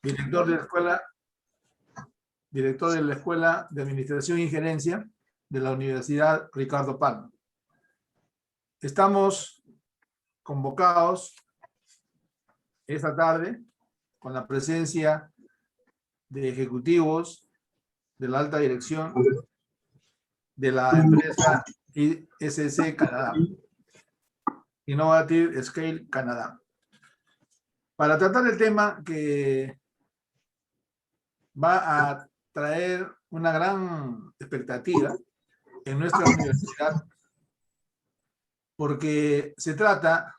director de la Escuela de Administración y Gerencia de la Universidad Ricardo Palma. Estamos convocados esta tarde con la presencia de ejecutivos de la alta dirección de la empresa ISC Canadá, Innovative Scale Canadá, para tratar el tema que va a traer una gran expectativa en nuestra universidad, porque se trata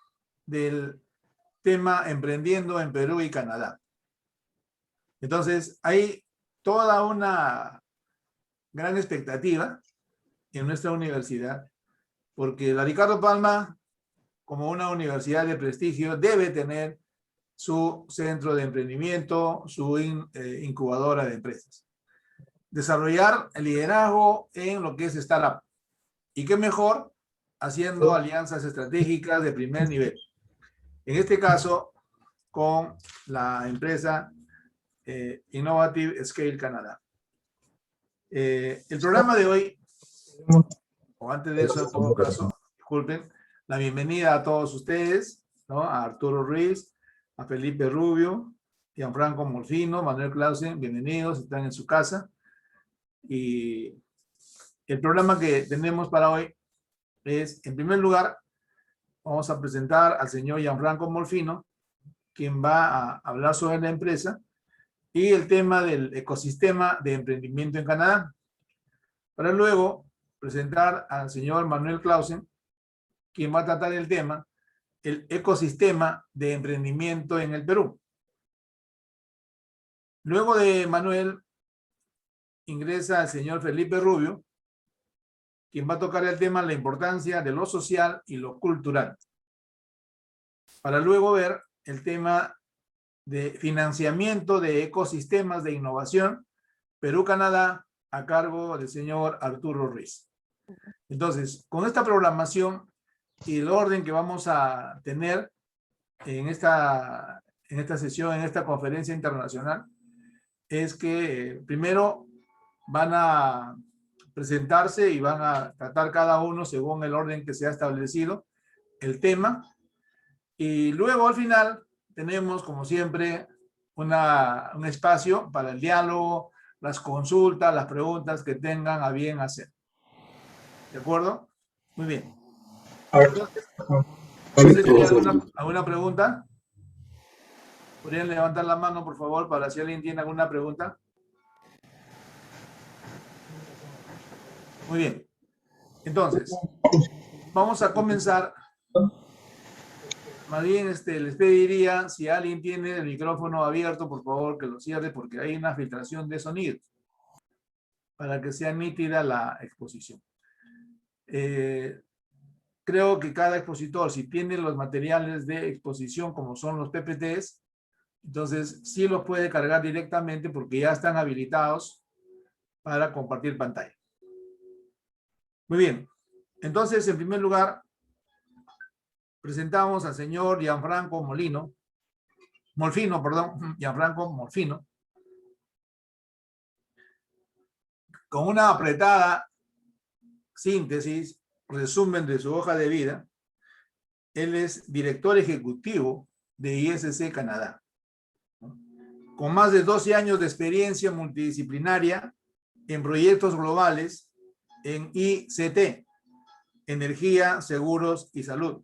del tema emprendiendo en Perú y Canadá. Entonces, hay toda una gran expectativa en nuestra universidad, porque la Ricardo Palma, como una universidad de prestigio, debe tener su centro de emprendimiento, su incubadora de empresas. Desarrollar el liderazgo en lo que es startup. Y qué mejor haciendo alianzas estratégicas de primer nivel. En este caso, con la empresa Innovative Scale Canadá. El programa de hoy, o antes de eso, en todo caso, disculpen, la bienvenida a todos ustedes, ¿no? A Arturo Ruiz, a Felipe Rubio, Gianfranco Molfino, Manuel Clausen, bienvenidos, están en su casa. Y el programa que tenemos para hoy es, en primer lugar, vamos a presentar al señor Gianfranco Molfino, quien va a hablar sobre la empresa y el tema del ecosistema de emprendimiento en Canadá. Para luego presentar al señor Manuel Clausen, quien va a tratar el tema, el ecosistema de emprendimiento en el Perú. Luego de Manuel, ingresa el señor Felipe Rubio, quien va a tocar el tema la importancia de lo social y lo cultural. Para luego ver el tema de financiamiento de ecosistemas de innovación Perú-Canadá a cargo del señor Arturo Ruiz. Entonces, con esta programación y el orden que vamos a tener en esta sesión, en esta conferencia internacional, es que primero van a presentarse y van a tratar cada uno según el orden que se ha establecido el tema, y luego al final tenemos, como siempre, un espacio para el diálogo, las consultas, las preguntas que tengan a bien hacer. ¿De acuerdo? Muy bien. Entonces, ¿hay alguna pregunta? ¿Podrían levantar la mano, por favor, para si alguien tiene alguna pregunta? Muy bien. Entonces, vamos a comenzar. Más bien, les pediría, si alguien tiene el micrófono abierto, por favor, que lo cierre, porque hay una filtración de sonido, para que sea nítida la exposición. Creo que cada expositor, si tiene los materiales de exposición, como son los PPTs, entonces sí los puede cargar directamente porque ya están habilitados para compartir pantalla. Muy bien. Entonces, en primer lugar, presentamos al señor Gianfranco Molfino, con una apretada síntesis, resumen de su hoja de vida. Él es director ejecutivo de ISC Canadá, con más de 12 años de experiencia multidisciplinaria en proyectos globales en ICT, energía, seguros y salud.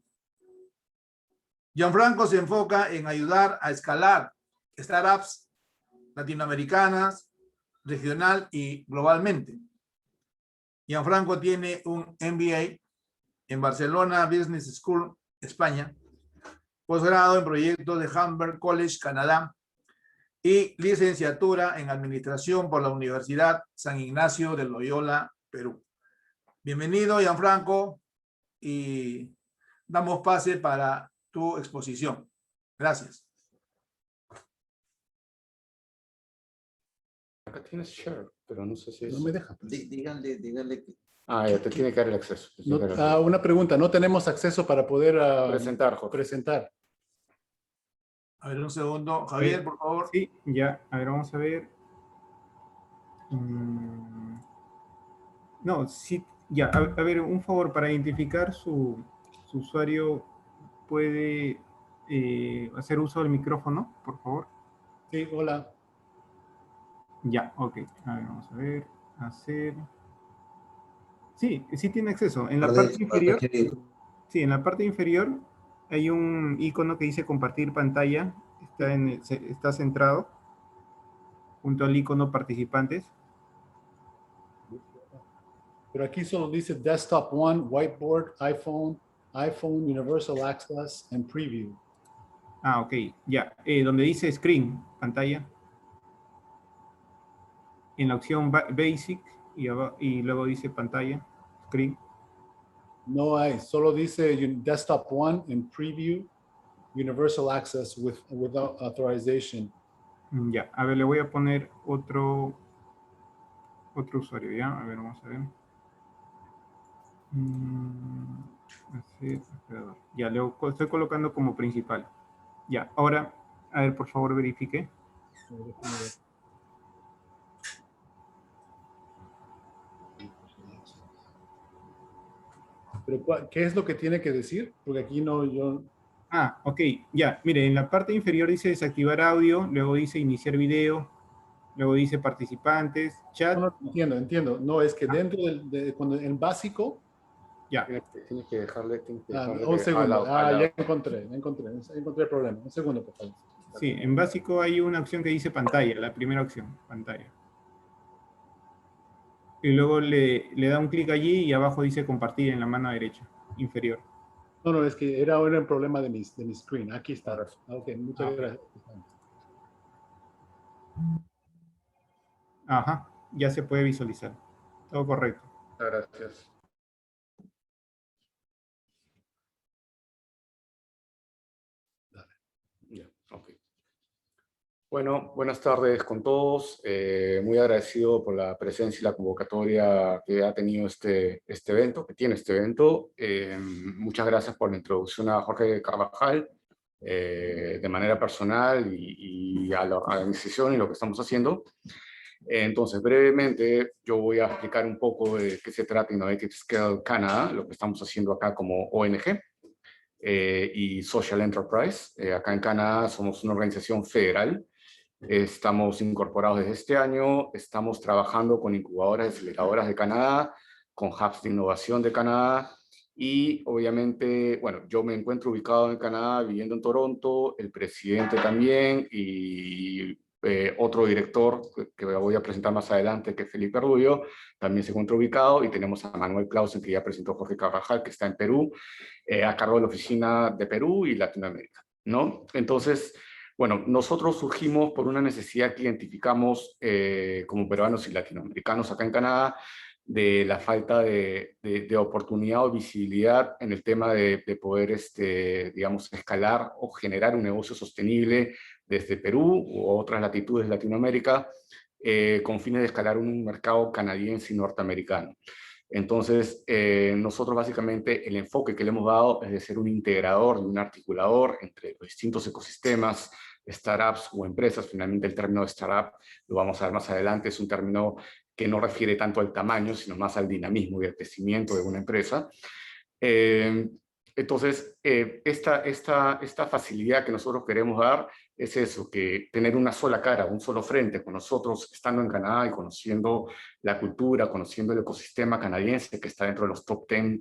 Gianfranco se enfoca en ayudar a escalar startups latinoamericanas, regional y globalmente. Gianfranco tiene un MBA en Barcelona Business School, España, posgrado en proyectos de Humber College, Canadá, y licenciatura en Administración por la Universidad San Ignacio de Loyola, Perú. Bienvenido, Gianfranco, y damos pase para tu exposición. Gracias. Acá tienes share, pero no sé si es... No me deja. Díganle que... Ah, ya te tiene que dar el acceso. Una pregunta, no tenemos acceso para poder Presentar, Jorge. presentar. A ver, un segundo. Javier, por favor. Sí, ya. A ver, vamos a ver. No, sí, ya. A ver, un favor, para identificar su usuario, ¿puede hacer uso del micrófono, por favor? Sí, hola. Ya, ok. A ver, vamos a ver. Hacer. Sí, sí tiene acceso. En la parte inferior. Sí, en la parte inferior hay un icono que dice compartir pantalla. Está centrado junto al icono participantes. Pero aquí solo dice Desktop One, Whiteboard, iPhone, Universal Access, and Preview. Ah, ok, ya. Donde dice Screen, pantalla. En la opción Basic y luego dice pantalla, Screen. No hay, solo dice Desktop One and Preview, Universal Access without authorization. Ya, a ver, le voy a poner otro usuario, ¿ya? A ver, vamos a ver. Ya, estoy colocando como principal. Ya, ahora, a ver, por favor, verifique. Pero, ¿qué es lo que tiene que decir? Porque aquí no, yo... Ah, ok, ya. Mire, en la parte inferior dice desactivar audio, luego dice iniciar video, luego dice participantes, chat. No, entiendo. No, es que dentro cuando en básico... Ya. Tienes que dejarle un segundo. ya encontré el problema. Un segundo, por favor. Sí, en básico hay una opción que dice pantalla, la primera opción, pantalla. Y luego le da un clic allí y abajo dice compartir en la mano derecha, inferior. No, es que era un problema de mi screen. Aquí está. Ok, muchas gracias. Ajá, ya se puede visualizar. Todo correcto. Gracias. Ya, ok. Bueno, buenas tardes con todos. Muy agradecido por la presencia y la convocatoria que ha tenido este evento, que tiene este evento. Muchas gracias por la introducción a Jorge Carvajal, de manera personal y a la organización y lo que estamos haciendo. Entonces, brevemente, yo voy a explicar un poco de qué se trata Innovative Scale Canada, lo que estamos haciendo acá como ONG y Social Enterprise. Acá en Canadá somos una organización federal. Estamos incorporados desde este año, estamos trabajando con incubadoras y aceleradoras de Canadá, con hubs de innovación de Canadá y obviamente, bueno, yo me encuentro ubicado en Canadá, viviendo en Toronto, el presidente también y otro director que voy a presentar más adelante, que es Felipe Rubio, también se encuentra ubicado y tenemos a Manuel Clausen, que ya presentó Jorge Carvajal, que está en Perú, a cargo de la oficina de Perú y Latinoamérica, ¿no? Entonces, bueno, nosotros surgimos por una necesidad que identificamos como peruanos y latinoamericanos acá en Canadá, de la falta de oportunidad o visibilidad en el tema de poder, digamos, escalar o generar un negocio sostenible desde Perú u otras latitudes de Latinoamérica, con fines de escalar un mercado canadiense y norteamericano. Entonces, nosotros básicamente el enfoque que le hemos dado es de ser un integrador y un articulador entre los distintos ecosistemas, startups o empresas. Finalmente el término de startup, lo vamos a ver más adelante, es un término que no refiere tanto al tamaño, sino más al dinamismo y al crecimiento de una empresa. Entonces, esta facilidad que nosotros queremos dar es eso, que tener una sola cara, un solo frente con nosotros, estando en Canadá y conociendo la cultura, conociendo el ecosistema canadiense que está dentro de los top 10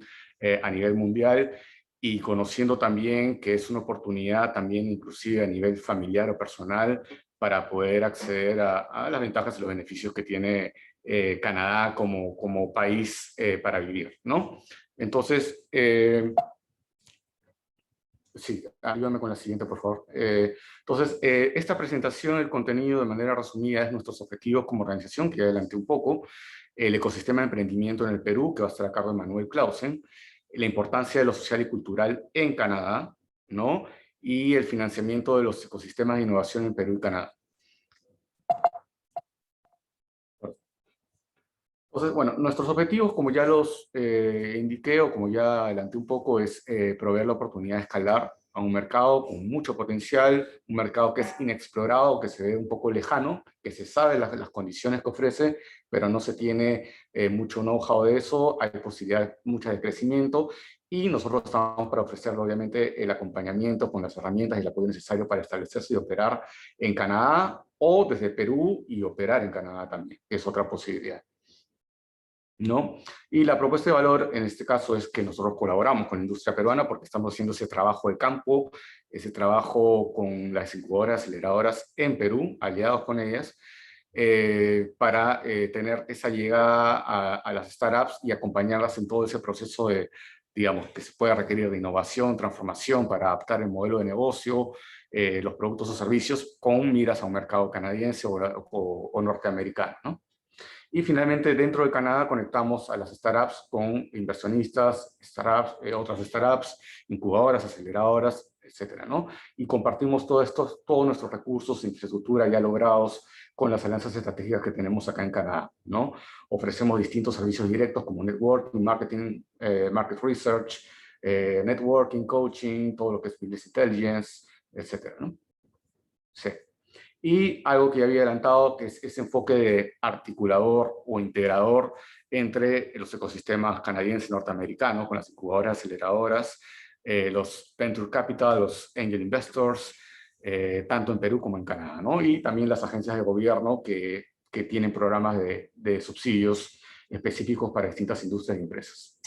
a nivel mundial, y conociendo también que es una oportunidad también inclusive a nivel familiar o personal para poder acceder a las ventajas y los beneficios que tiene Canadá como país para vivir, ¿no? Entonces, sí, ayúdame con la siguiente, por favor. Entonces, esta presentación, el contenido de manera resumida es nuestros objetivos como organización, que ya adelanté un poco, el ecosistema de emprendimiento en el Perú, que va a estar a cargo de Manuel Clausen, la importancia de lo social y cultural en Canadá, ¿no? Y el financiamiento de los ecosistemas de innovación en Perú y Canadá. Entonces, bueno, nuestros objetivos, como ya los indiqué o como ya adelanté un poco, es proveer la oportunidad de escalar a un mercado con mucho potencial, un mercado que es inexplorado, que se ve un poco lejano, que se sabe las condiciones que ofrece, pero no se tiene mucho know-how de eso, hay posibilidades muchas de crecimiento, y nosotros estamos para ofrecerle, obviamente, el acompañamiento con las herramientas y el apoyo necesario para establecerse y operar en Canadá, o desde Perú y operar en Canadá también, que es otra posibilidad, ¿no? Y la propuesta de valor en este caso es que nosotros colaboramos con la industria peruana porque estamos haciendo ese trabajo de campo, ese trabajo con las incubadoras, aceleradoras en Perú, aliados con ellas, para tener esa llegada a las startups y acompañarlas en todo ese proceso de, digamos, que se pueda requerir de innovación, transformación para adaptar el modelo de negocio, los productos o servicios con miras a un mercado canadiense o norteamericano, ¿no? Y finalmente, dentro de Canadá, conectamos a las startups con inversionistas, startups, otras startups, incubadoras, aceleradoras, etcétera, ¿no? Y compartimos todos nuestros recursos e infraestructura ya logrados con las alianzas estratégicas que tenemos acá en Canadá, ¿no? Ofrecemos distintos servicios directos como networking, marketing, market research, networking, coaching, todo lo que es business intelligence, etcétera, ¿no? Sí. Y algo que ya había adelantado, que es ese enfoque de articulador o integrador entre los ecosistemas canadienses y norteamericanos, con las incubadoras, aceleradoras, los venture capital, los angel investors, tanto en Perú como en Canadá, ¿no? Y también las agencias de gobierno que tienen programas de subsidios específicos para distintas industrias y empresas.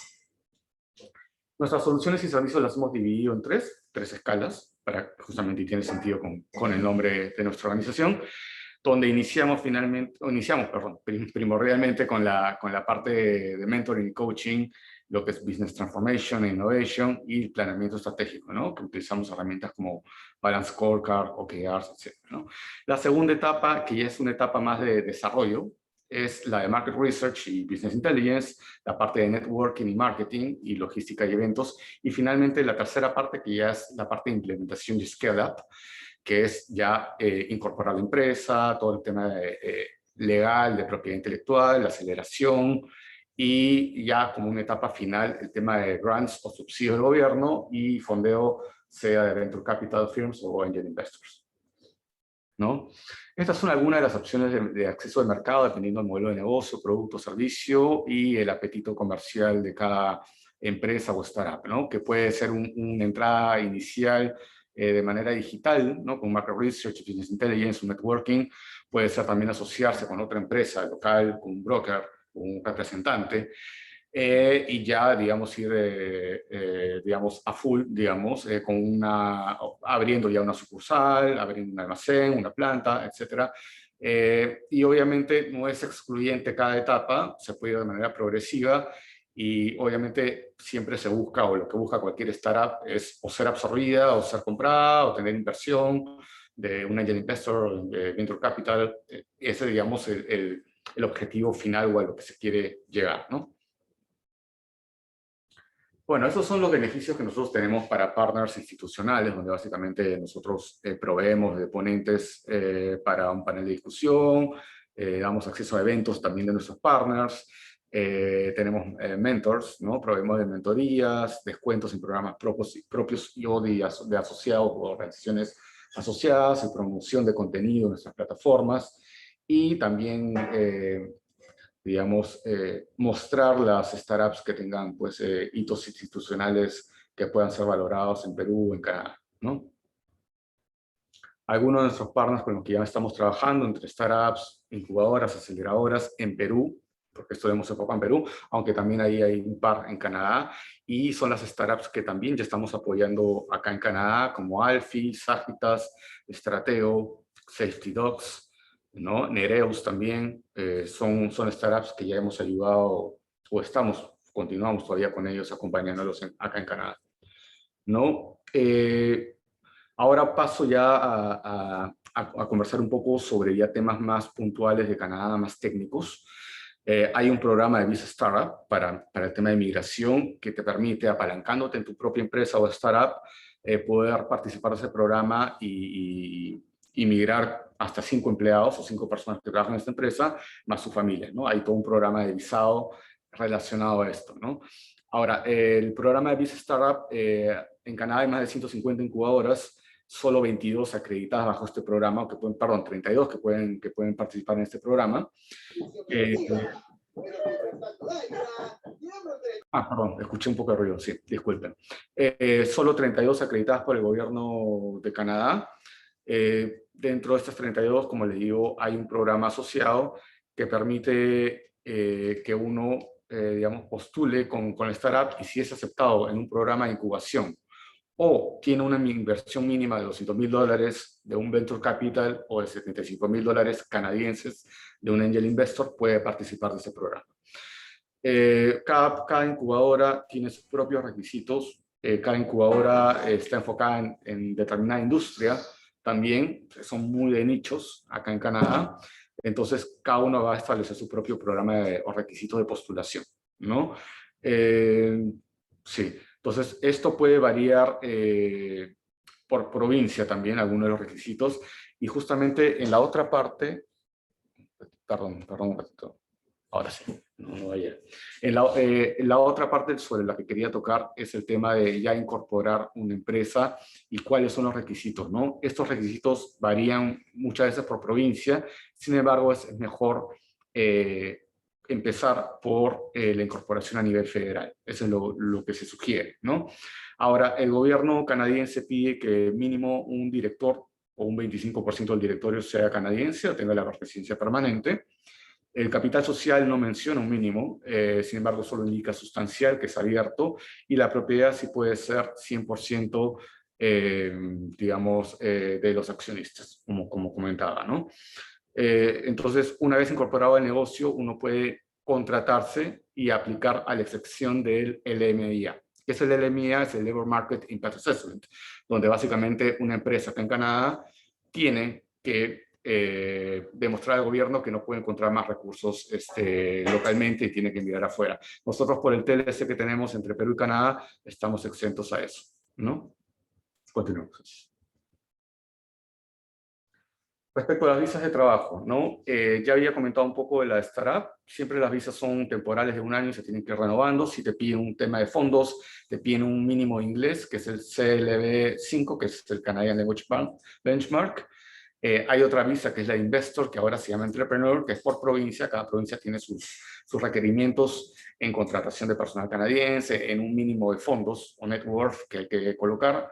Nuestras soluciones y servicios las hemos dividido en tres escalas, para justamente, y tiene sentido con el nombre de nuestra organización, donde iniciamos primordialmente con la parte de mentoring y coaching, lo que es business transformation, innovation y planeamiento estratégico, ¿no? Que utilizamos herramientas como Balance Scorecard, OKRs, etc., ¿no? La segunda etapa, que ya es una etapa más de desarrollo, es la de Market Research y Business Intelligence, la parte de Networking y Marketing y Logística y Eventos, y finalmente la tercera parte, que ya es la parte de implementación y Scale Up, que es ya incorporar la empresa, todo el tema legal, de propiedad intelectual, la aceleración, y ya como una etapa final, el tema de grants o subsidios del gobierno y fondeo, sea de Venture Capital Firms o Angel Investors, ¿no? Estas son algunas de las opciones de acceso al mercado, dependiendo del modelo de negocio, producto, servicio y el apetito comercial de cada empresa o startup, ¿no? Que puede ser una entrada inicial de manera digital, ¿no? Con market research, business intelligence, un networking. Puede ser también asociarse con otra empresa local, con un broker, con un representante. Y ya, digamos, ir, digamos, a full, digamos, abriendo ya una sucursal, abriendo un almacén, una planta, etcétera. Y obviamente no es excluyente cada etapa, se puede ir de manera progresiva y obviamente siempre se busca, o lo que busca cualquier startup es o ser absorbida, o ser comprada, o tener inversión de un angel investor, de venture capital. Ese, digamos, el objetivo final o a lo que se quiere llegar, ¿no? Bueno, esos son los beneficios que nosotros tenemos para partners institucionales, donde básicamente nosotros proveemos de ponentes para un panel de discusión, damos acceso a eventos también de nuestros partners, tenemos mentors, ¿no? Proveemos de mentorías, descuentos en programas propios y o de asociados o organizaciones asociadas, en promoción de contenido en nuestras plataformas y también digamos, mostrar las startups que tengan, pues, hitos institucionales que puedan ser valorados en Perú o en Canadá, ¿no? Algunos de nuestros partners con los que ya estamos trabajando, entre startups, incubadoras, aceleradoras, en Perú, porque esto lo hemos enfocado en Perú, aunque también ahí hay un par en Canadá, y son las startups que también ya estamos apoyando acá en Canadá, como Alfie, Sagitas, Strateo, Safety Dogs, ¿no? Nereus también, son startups que ya hemos ayudado, o continuamos todavía con ellos, acompañándolos acá en Canadá, ¿no? Ahora paso ya a conversar un poco sobre ya temas más puntuales de Canadá, más técnicos. Hay un programa de Visa Startup para el tema de migración que te permite, apalancándote en tu propia empresa o startup, poder participar de ese programa y migrar hasta 5 empleados o 5 personas que trabajan en esta empresa, más su familia, ¿no? Hay todo un programa de visado relacionado a esto, ¿no? Ahora, el programa de Visa Startup en Canadá hay más de 150 incubadoras, solo 22 acreditadas bajo este programa, perdón, 32 que pueden participar en este programa. Perdón, escuché un poco de ruido, sí, disculpen. Solo 32 acreditadas por el gobierno de Canadá. Dentro de estas 32, como les digo, hay un programa asociado que permite que uno, digamos, postule con la startup, y si es aceptado en un programa de incubación o tiene una inversión mínima de $200,000 de un venture capital o de $75,000 canadienses de un angel investor, puede participar de ese programa. Cada incubadora tiene sus propios requisitos. Cada incubadora está enfocada en determinada industria. También son muy de nichos acá en Canadá. Entonces, cada uno va a establecer su propio programa o requisitos de postulación, ¿no? Sí. Entonces, esto puede variar por provincia también, algunos de los requisitos. Y justamente en la otra parte, perdón un ratito. Ahora sí, no ayer. En la otra parte sobre la que quería tocar es el tema de ya incorporar una empresa y cuáles son los requisitos, ¿no? Estos requisitos varían muchas veces por provincia, sin embargo es mejor empezar por la incorporación a nivel federal. Eso es lo que se sugiere, ¿no? Ahora, el gobierno canadiense pide que mínimo un director o un 25% del directorio sea canadiense o tenga la residencia permanente. El capital social no menciona un mínimo, sin embargo solo indica sustancial, que es abierto, y la propiedad sí puede ser 100%, digamos, de los accionistas, como comentaba, ¿no? Entonces, una vez incorporado al negocio, uno puede contratarse y aplicar a la excepción del LMIA. ¿Qué es el LMIA? Es el Labor Market Impact Assessment, donde básicamente una empresa acá en Canadá tiene que demostrar al gobierno que no puede encontrar más recursos localmente y tiene que enviar afuera. Nosotros, por el TLC que tenemos entre Perú y Canadá, estamos exentos a eso, ¿no? Continuamos. Respecto a las visas de trabajo, ¿no? Ya había comentado un poco de la startup. Siempre las visas son temporales de un año y se tienen que ir renovando. Si te piden un tema de fondos, te piden un mínimo de inglés, que es el CLB5, que es el Canadian Language Benchmark. Hay otra visa que es la Investor, que ahora se llama Entrepreneur, que es por provincia. Cada provincia tiene sus requerimientos en contratación de personal canadiense, en un mínimo de fondos o net worth que hay que colocar.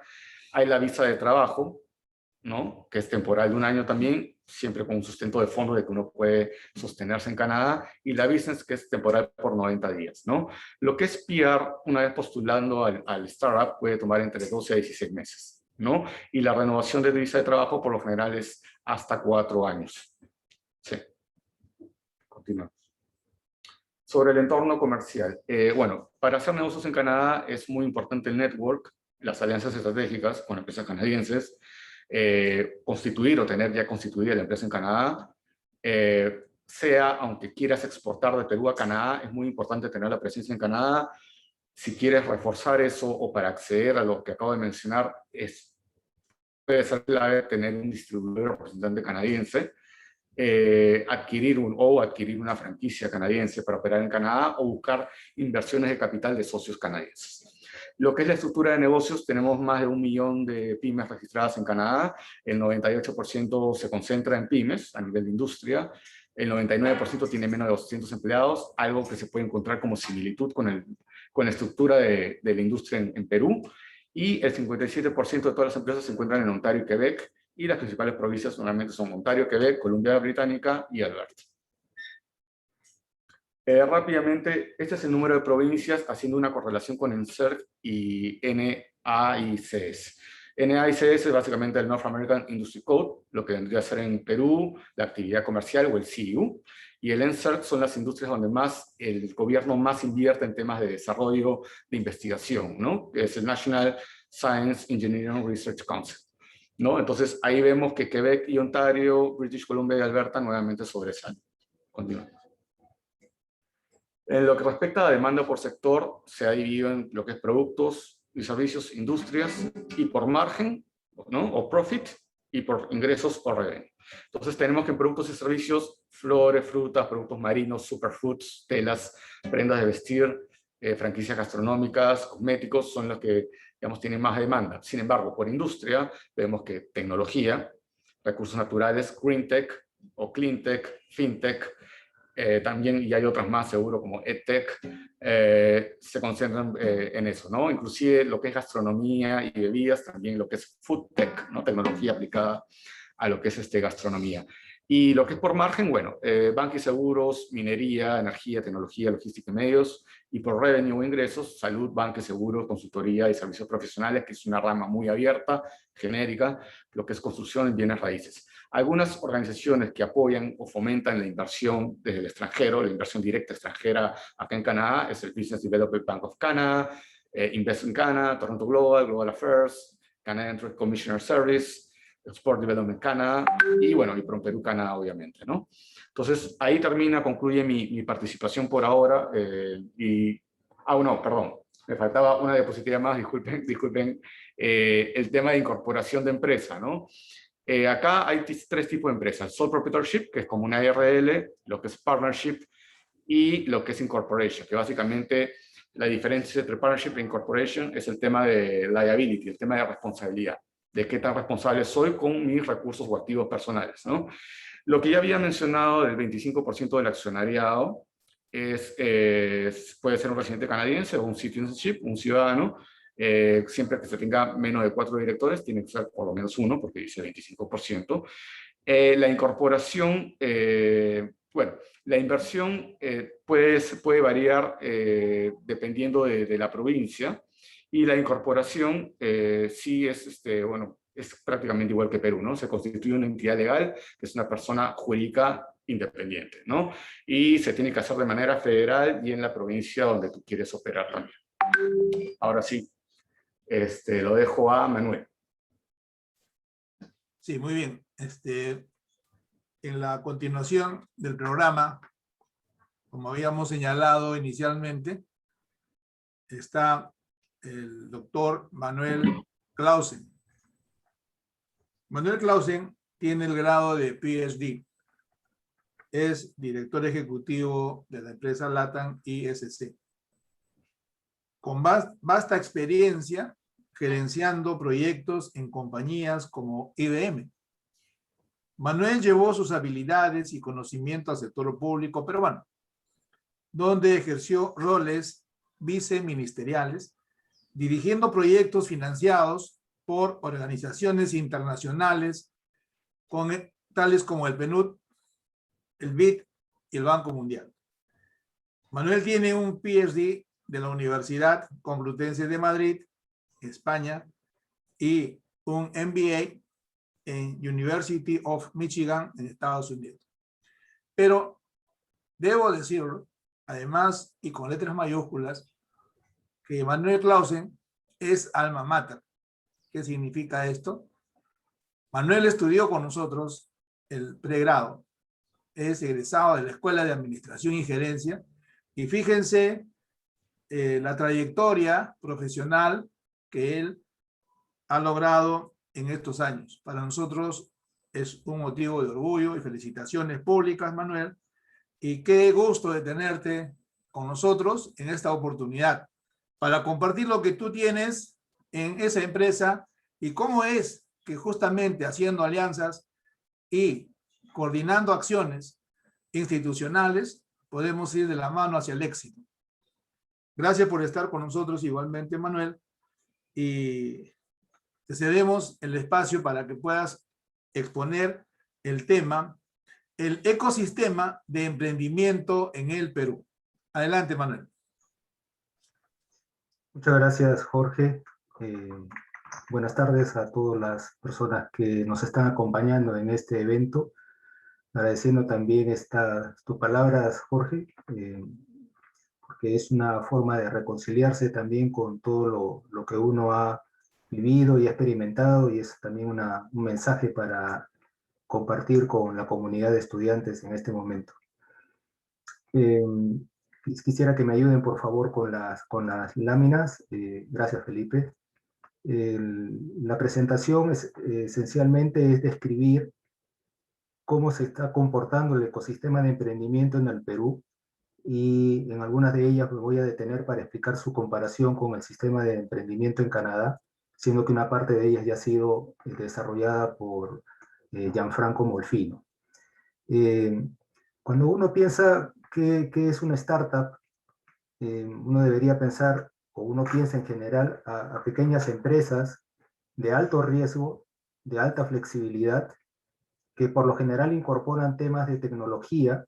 Hay la visa de trabajo, ¿no? Que es temporal de un año también, siempre con un sustento de fondo de que uno puede sostenerse en Canadá, y la business, que es temporal por 90 días, ¿no? Lo que es PR, una vez postulando al startup, puede tomar entre 12 a 16 meses, ¿no? Y la renovación de visa de trabajo por lo general es hasta 4 años. Sí. Continuamos. Sobre el entorno comercial. Bueno, para hacer negocios en Canadá es muy importante el network, las alianzas estratégicas con empresas canadienses, constituir o tener ya constituida la empresa en Canadá, aunque quieras exportar de Perú a Canadá, es muy importante tener la presencia en Canadá. Si quieres reforzar eso o para acceder a lo que acabo de mencionar, puede ser clave tener un distribuidor representante canadiense, adquirir una franquicia canadiense para operar en Canadá o buscar inversiones de capital de socios canadienses. Lo que es la estructura de negocios, tenemos más de 1 millón de pymes registradas en Canadá, el 98% se concentra en pymes a nivel de industria, el 99% tiene menos de 200 empleados, algo que se puede encontrar como similitud con la estructura de la industria en Perú, y el 57% de todas las empresas se encuentran en Ontario y Quebec, y las principales provincias normalmente son Ontario, Quebec, Columbia Británica y Alberta. Rápidamente, este es el número de provincias haciendo una correlación con NSERC y NAICS. NAICS es básicamente el North American Industry Code, lo que vendría a ser en Perú la actividad comercial o el CIU, y el NSERC son las industrias donde el gobierno más invierte en temas de desarrollo de investigación, ¿no? Que es el National Science Engineering Research Council, ¿no? Entonces ahí vemos que Quebec y Ontario, British Columbia y Alberta nuevamente sobresalen. Continuamos. En lo que respecta a demanda por sector, se ha dividido en lo que es productos y servicios, industrias, y por margen, ¿no? O profit, y por ingresos o revenue. Entonces tenemos que en productos y servicios, flores, frutas, productos marinos, superfoods, telas, prendas de vestir, franquicias gastronómicas, cosméticos, son los que, digamos, tienen más demanda. Sin embargo, por industria, vemos que tecnología, recursos naturales, green tech o clean tech, fintech, también, y hay otras más seguro como EdTech, se concentran en eso, ¿no? Inclusive lo que es gastronomía y bebidas, también lo que es food tech, ¿no? Tecnología aplicada a lo que es gastronomía. Y lo que es por margen, bueno, banca y seguros, minería, energía, tecnología, logística y medios, y por revenue o ingresos, salud, banca y seguros, consultoría y servicios profesionales, que es una rama muy abierta, genérica, lo que es construcción en bienes raíces. Algunas organizaciones que apoyan o fomentan la inversión desde el extranjero, la inversión directa extranjera acá en Canadá, es el Business Development Bank of Canada, Invest in Canada, Toronto Global, Global Affairs, Canadian Trade Commissioner Service, Export Development Canada, y bueno, y PROMPERÚ Canadá, obviamente, ¿no? Entonces, ahí concluye mi participación por ahora, no, perdón, me faltaba una diapositiva más, disculpen, el tema de incorporación de empresa, ¿no? Acá hay tres tipos de empresas: sole proprietorship, que es como una ARL, lo que es partnership, y lo que es incorporation, que básicamente la diferencia entre partnership e incorporation es el tema de liability, el tema de responsabilidad, de qué tan responsable soy con mis recursos o activos personales, ¿no? Lo que ya había mencionado del 25% del accionariado puede ser un residente canadiense o un citizenship, un ciudadano. Siempre que se tenga menos de 4 directores, tiene que ser por lo menos uno, porque dice 25%. La incorporación, bueno, la inversión puede variar dependiendo de la provincia, y la incorporación sí es, bueno, es prácticamente igual que Perú, ¿no? Se constituye una entidad legal, que es una persona jurídica independiente, ¿no? Y se tiene que hacer de manera federal y en la provincia donde tú quieres operar también. Ahora sí, lo dejo a Manuel. Sí, muy bien. En la continuación del programa, como habíamos señalado inicialmente, está el doctor Manuel Clausen. Manuel Clausen tiene el grado de PhD. Es director ejecutivo de la empresa LATAM ISC. Con vasta experiencia gerenciando proyectos en compañías como IBM. Manuel llevó sus habilidades y conocimiento al sector público peruano, donde ejerció roles viceministeriales, dirigiendo proyectos financiados por organizaciones internacionales tales como el PNUD, el BID y el Banco Mundial. Manuel tiene un PhD de la Universidad Complutense de Madrid, España, y un MBA en University of Michigan, en Estados Unidos. Pero debo decirlo, además, y con letras mayúsculas, que Manuel Clausen es alma mater. ¿Qué significa esto? Manuel estudió con nosotros el pregrado, es egresado de la Escuela de Administración y Gerencia, y fíjense la trayectoria profesional que él ha logrado en estos años. Para nosotros es un motivo de orgullo y felicitaciones públicas, Manuel, y qué gusto de tenerte con nosotros en esta oportunidad para compartir lo que tú tienes en esa empresa y cómo es que justamente haciendo alianzas y coordinando acciones institucionales podemos ir de la mano hacia el éxito. Gracias por estar con nosotros igualmente, Manuel, y te cedemos el espacio para que puedas exponer el tema, el ecosistema de emprendimiento en el Perú. Adelante, Manuel. Muchas gracias, Jorge. Buenas tardes a todas las personas que nos están acompañando en este evento. Agradeciendo también tus palabras, Jorge, porque es una forma de reconciliarse también con todo lo que uno ha vivido y ha experimentado, y es también un mensaje para compartir con la comunidad de estudiantes en este momento. Quisiera que me ayuden, por favor, con las láminas. Gracias, Felipe. La presentación esencialmente es describir cómo se está comportando el ecosistema de emprendimiento en el Perú y en algunas de ellas me voy a detener para explicar su comparación con el sistema de emprendimiento en Canadá, siendo que una parte de ellas ya ha sido desarrollada por Gianfranco Molfino. Cuando uno piensa qué es una startup, uno debería pensar, o uno piensa en general, a pequeñas empresas de alto riesgo, de alta flexibilidad, que por lo general incorporan temas de tecnología,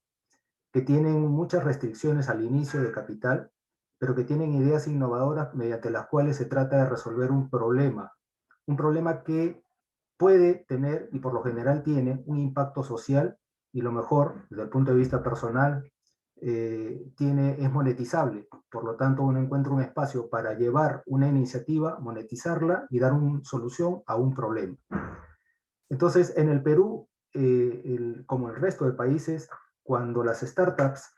que tienen muchas restricciones al inicio de capital, pero que tienen ideas innovadoras mediante las cuales se trata de resolver un problema que puede tener, y por lo general tiene, un impacto social, y lo mejor, desde el punto de vista personal, es monetizable. Por lo tanto, uno encuentra un espacio para llevar una iniciativa, monetizarla y dar una solución a un problema. Entonces, en el Perú, como el resto de países, cuando las startups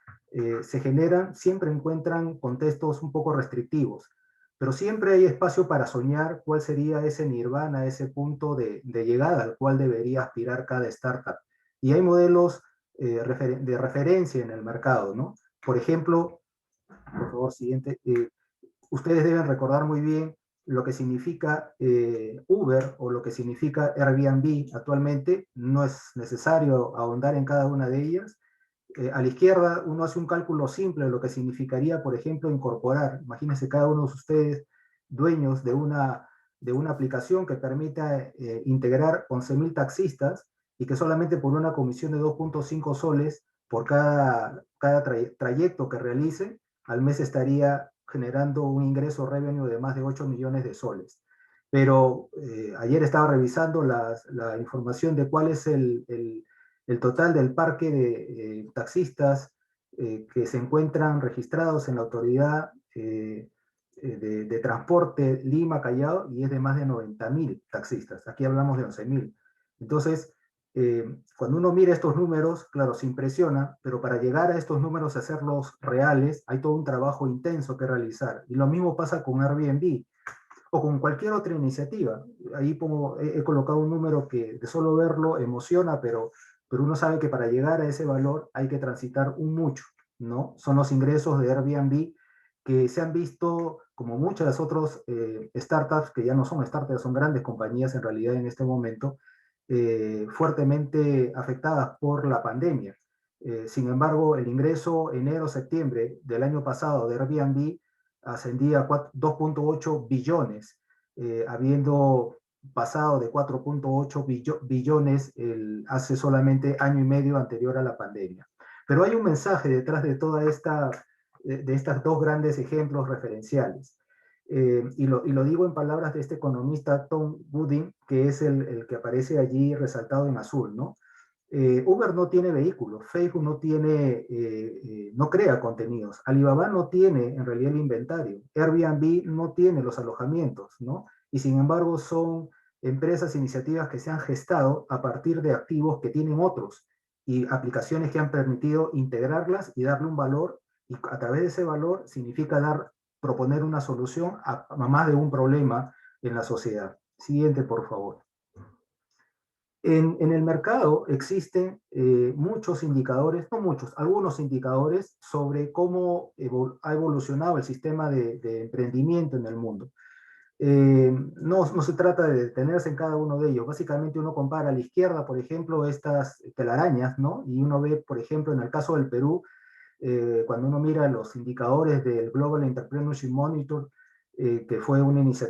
se generan, siempre encuentran contextos un poco restrictivos, pero siempre hay espacio para soñar cuál sería ese nirvana, ese punto de llegada al cual debería aspirar cada startup. Y hay modelos de referencia en el mercado, ¿no? Por ejemplo, por favor, siguiente. Ustedes deben recordar muy bien lo que significa Uber o lo que significa Airbnb actualmente. No es necesario ahondar en cada una de ellas. A la izquierda uno hace un cálculo simple de lo que significaría, por ejemplo, incorporar. Imagínense cada uno de ustedes dueños de una aplicación que permita integrar 11.000 taxistas y que solamente por una comisión de 2.5 soles por cada trayecto que realice, al mes estaría generando un ingreso revenue de más de 8 millones de soles. Pero ayer estaba revisando la información de cuál es el total del parque de taxistas que se encuentran registrados en la autoridad de transporte Lima-Callao, y es de más de 90.000 taxistas. Aquí hablamos de 11.000. Entonces, cuando uno mira estos números, claro, se impresiona, pero para llegar a estos números, hacerlos reales, hay todo un trabajo intenso que realizar. Y lo mismo pasa con Airbnb o con cualquier otra iniciativa. Ahí he colocado un número que de solo verlo emociona, pero uno sabe que para llegar a ese valor hay que transitar un mucho, ¿no? Son los ingresos de Airbnb que se han visto, como muchas otras startups, que ya no son startups, son grandes compañías en realidad en este momento, fuertemente afectadas por la pandemia. Sin embargo, el ingreso enero-septiembre del año pasado de Airbnb ascendía a 2.8 billones, habiendo pasado de 4.8 billones hace solamente año y medio anterior a la pandemia. Pero hay un mensaje detrás de toda de estas dos grandes ejemplos referenciales. Y lo digo en palabras de este economista Tom Gooding, que es el que aparece allí resaltado en azul, ¿no? Uber no tiene vehículos, Facebook no crea contenidos, Alibaba no tiene en realidad el inventario, Airbnb no tiene los alojamientos, ¿no? Y sin embargo son empresas, iniciativas que se han gestado a partir de activos que tienen otros y aplicaciones que han permitido integrarlas y darle un valor, y a través de ese valor significa proponer una solución a más de un problema en la sociedad. Siguiente, por favor. En el mercado existen muchos indicadores, no muchos, algunos indicadores sobre cómo ha evolucionado el sistema de emprendimiento en el mundo. No se trata de detenerse en cada uno de ellos. Básicamente uno compara a la izquierda, por ejemplo, estas telarañas, ¿no? Y uno ve, por ejemplo, en el caso del Perú, cuando uno mira los indicadores del Global Entrepreneurship Monitor, que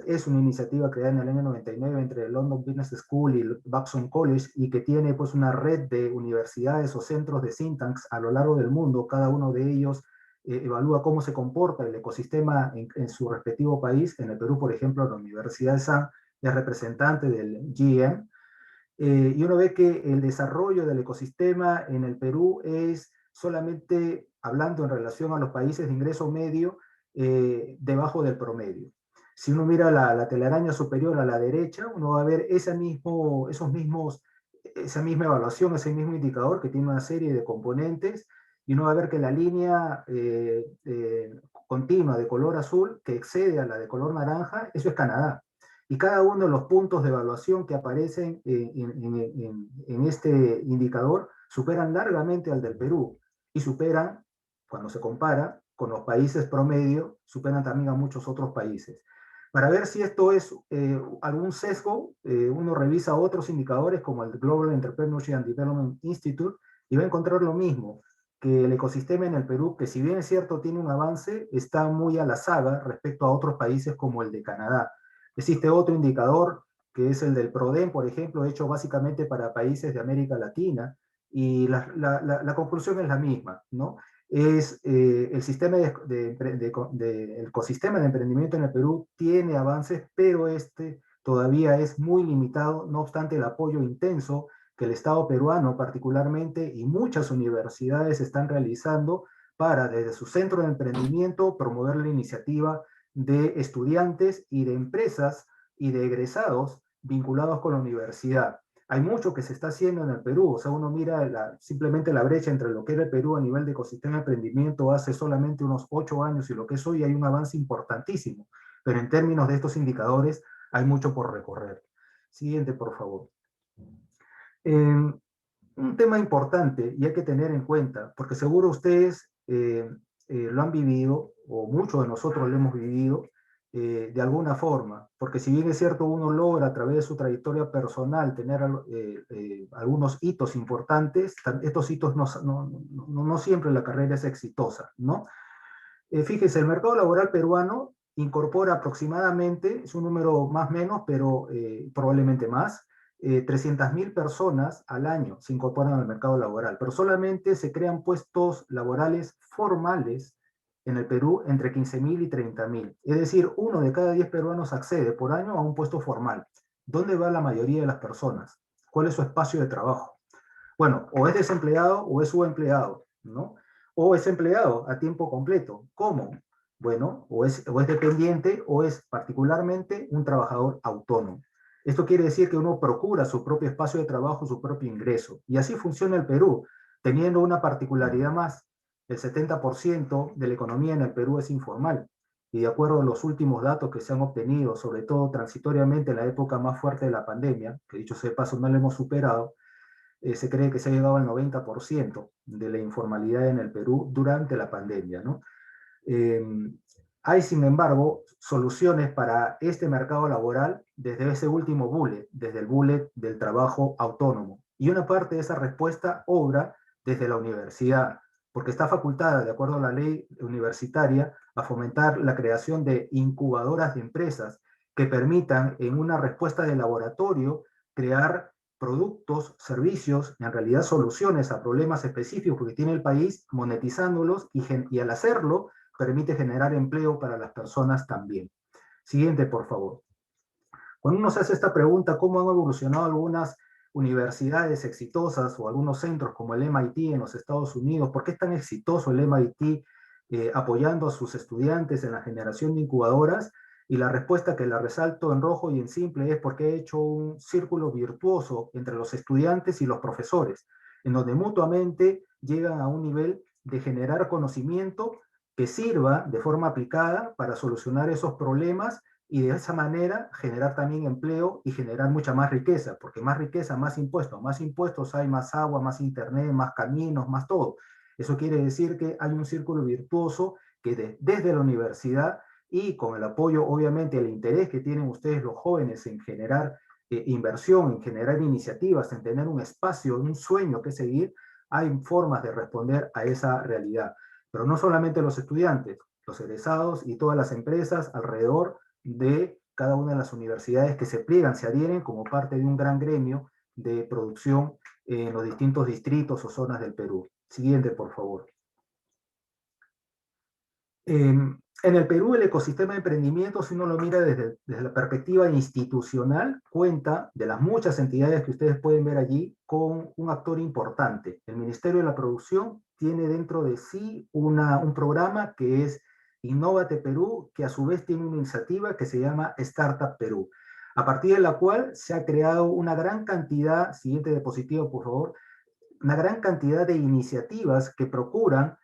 es una iniciativa creada en el año 99 entre el London Business School y el Babson College, y que tiene pues una red de universidades o centros de think tanks a lo largo del mundo. Cada uno de ellos evalúa cómo se comporta el ecosistema en su respectivo país. En el Perú, por ejemplo, la Universidad de San es representante del GM, y uno ve que el desarrollo del ecosistema en el Perú es solamente, hablando en relación a los países de ingreso medio, debajo del promedio. Si uno mira la telaraña superior a la derecha, uno va a ver esa misma evaluación, ese mismo indicador que tiene una serie de componentes, y uno va a ver que la línea continua de color azul, que excede a la de color naranja, eso es Canadá. Y cada uno de los puntos de evaluación que aparecen en este indicador superan largamente al del Perú, y superan cuando se compara con los países promedio, superan también a muchos otros países. Para ver si esto es algún sesgo, uno revisa otros indicadores como el Global Entrepreneurship and Development Institute y va a encontrar lo mismo, que el ecosistema en el Perú, que si bien es cierto tiene un avance, está muy a la saga respecto a otros países como el de Canadá. Existe otro indicador, que es el del PRODEM, por ejemplo, hecho básicamente para países de América Latina, y la conclusión es la misma, ¿no? Es el sistema el ecosistema de emprendimiento en el Perú tiene avances, pero este todavía es muy limitado, no obstante el apoyo intenso que el Estado peruano particularmente y muchas universidades están realizando para, desde su centro de emprendimiento, promover la iniciativa de estudiantes y de empresas y de egresados vinculados con la universidad. Hay mucho que se está haciendo en el Perú, o sea, uno mira simplemente la brecha entre lo que era el Perú a nivel de ecosistema de emprendimiento hace solamente unos 8 años y lo que es hoy, hay un avance importantísimo, pero en términos de estos indicadores hay mucho por recorrer. Siguiente, por favor. Un tema importante y hay que tener en cuenta, porque seguro ustedes lo han vivido, o muchos de nosotros lo hemos vivido, de alguna forma, porque si bien es cierto uno logra a través de su trayectoria personal tener algunos hitos importantes, estos hitos no siempre la carrera es exitosa, ¿no? Fíjense, el mercado laboral peruano incorpora aproximadamente, es un número más o menos, pero probablemente más, 300.000 personas al año se incorporan al mercado laboral, pero solamente se crean puestos laborales formales en el Perú entre 15.000 y 30.000. Es decir, 1 de cada 10 peruanos accede por año a un puesto formal. ¿Dónde va la mayoría de las personas? ¿Cuál es su espacio de trabajo? Bueno, o es desempleado o es subempleado, ¿no? O es empleado a tiempo completo. ¿Cómo? Bueno, o es dependiente o es particularmente un trabajador autónomo. Esto quiere decir que uno procura su propio espacio de trabajo, su propio ingreso. Y así funciona el Perú, teniendo una particularidad más. El 70% de la economía en el Perú es informal. Y de acuerdo a los últimos datos que se han obtenido, sobre todo transitoriamente en la época más fuerte de la pandemia, que dicho sea de paso no la hemos superado, se cree que se ha llegado al 90% de la informalidad en el Perú durante la pandemia, ¿no? Hay, sin embargo, soluciones para este mercado laboral desde ese último bullet, desde el bullet del trabajo autónomo. Y una parte de esa respuesta obra desde la universidad, porque está facultada, de acuerdo a la ley universitaria, a fomentar la creación de incubadoras de empresas que permitan, en una respuesta de laboratorio, crear productos, servicios, en realidad soluciones a problemas específicos que tiene el país, monetizándolos y al hacerlo, permite generar empleo para las personas también. Siguiente, por favor. Cuando uno se hace esta pregunta, ¿cómo han evolucionado algunas universidades exitosas o algunos centros como el MIT en los Estados Unidos? ¿Por qué es tan exitoso el MIT apoyando a sus estudiantes en la generación de incubadoras? Y la respuesta, que la resalto en rojo y en simple, es porque he hecho un círculo virtuoso entre los estudiantes y los profesores, en donde mutuamente llegan a un nivel de generar conocimiento que sirva de forma aplicada para solucionar esos problemas y de esa manera generar también empleo y generar mucha más riqueza, porque más riqueza, más impuestos hay más agua, más internet, más caminos, más todo. Eso quiere decir que hay un círculo virtuoso que desde la universidad y con el apoyo, obviamente, el interés que tienen ustedes los jóvenes en generar inversión, en generar iniciativas, en tener un espacio, un sueño que seguir, hay formas de responder a esa realidad. Pero no solamente los estudiantes, los egresados y todas las empresas alrededor de cada una de las universidades que se pliegan, se adhieren como parte de un gran gremio de producción en los distintos distritos o zonas del Perú. Siguiente, por favor. En el Perú, el ecosistema de emprendimiento, si uno lo mira desde la perspectiva institucional, cuenta de las muchas entidades que ustedes pueden ver allí con un actor importante. El Ministerio de la Producción tiene dentro de sí un programa que es Innovate Perú, que a su vez tiene una iniciativa que se llama Startup Perú, a partir de la cual se ha creado una gran cantidad, siguiente diapositiva por favor, una gran cantidad de iniciativas que procuran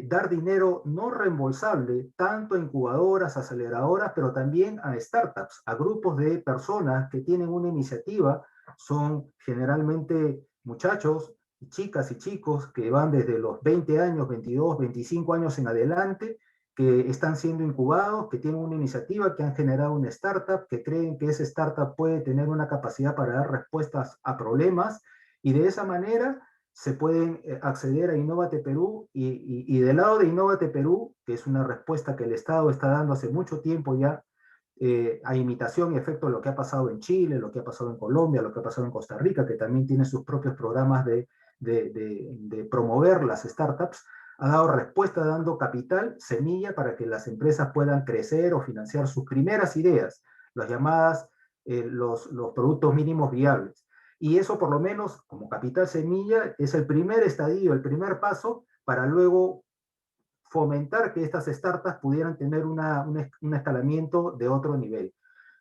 dar dinero no reembolsable tanto a incubadoras, aceleradoras, pero también a startups, a grupos de personas que tienen una iniciativa, son generalmente muchachos chicas y chicos que van desde los 20 años, 22, 25 años en adelante, que están siendo incubados, que tienen una iniciativa, que han generado una startup, que creen que esa startup puede tener una capacidad para dar respuestas a problemas, y de esa manera se pueden acceder a Innovate Perú, y del lado de Innovate Perú, que es una respuesta que el Estado está dando hace mucho tiempo ya, a imitación y efecto de lo que ha pasado en Chile, lo que ha pasado en Colombia, lo que ha pasado en Costa Rica, que también tiene sus propios programas de promover las startups, ha dado respuesta dando capital, semilla, para que las empresas puedan crecer o financiar sus primeras ideas, las llamadas los productos mínimos viables. Y eso, por lo menos, como capital semilla, es el primer estadio, el primer paso para luego fomentar que estas startups pudieran tener un escalamiento de otro nivel.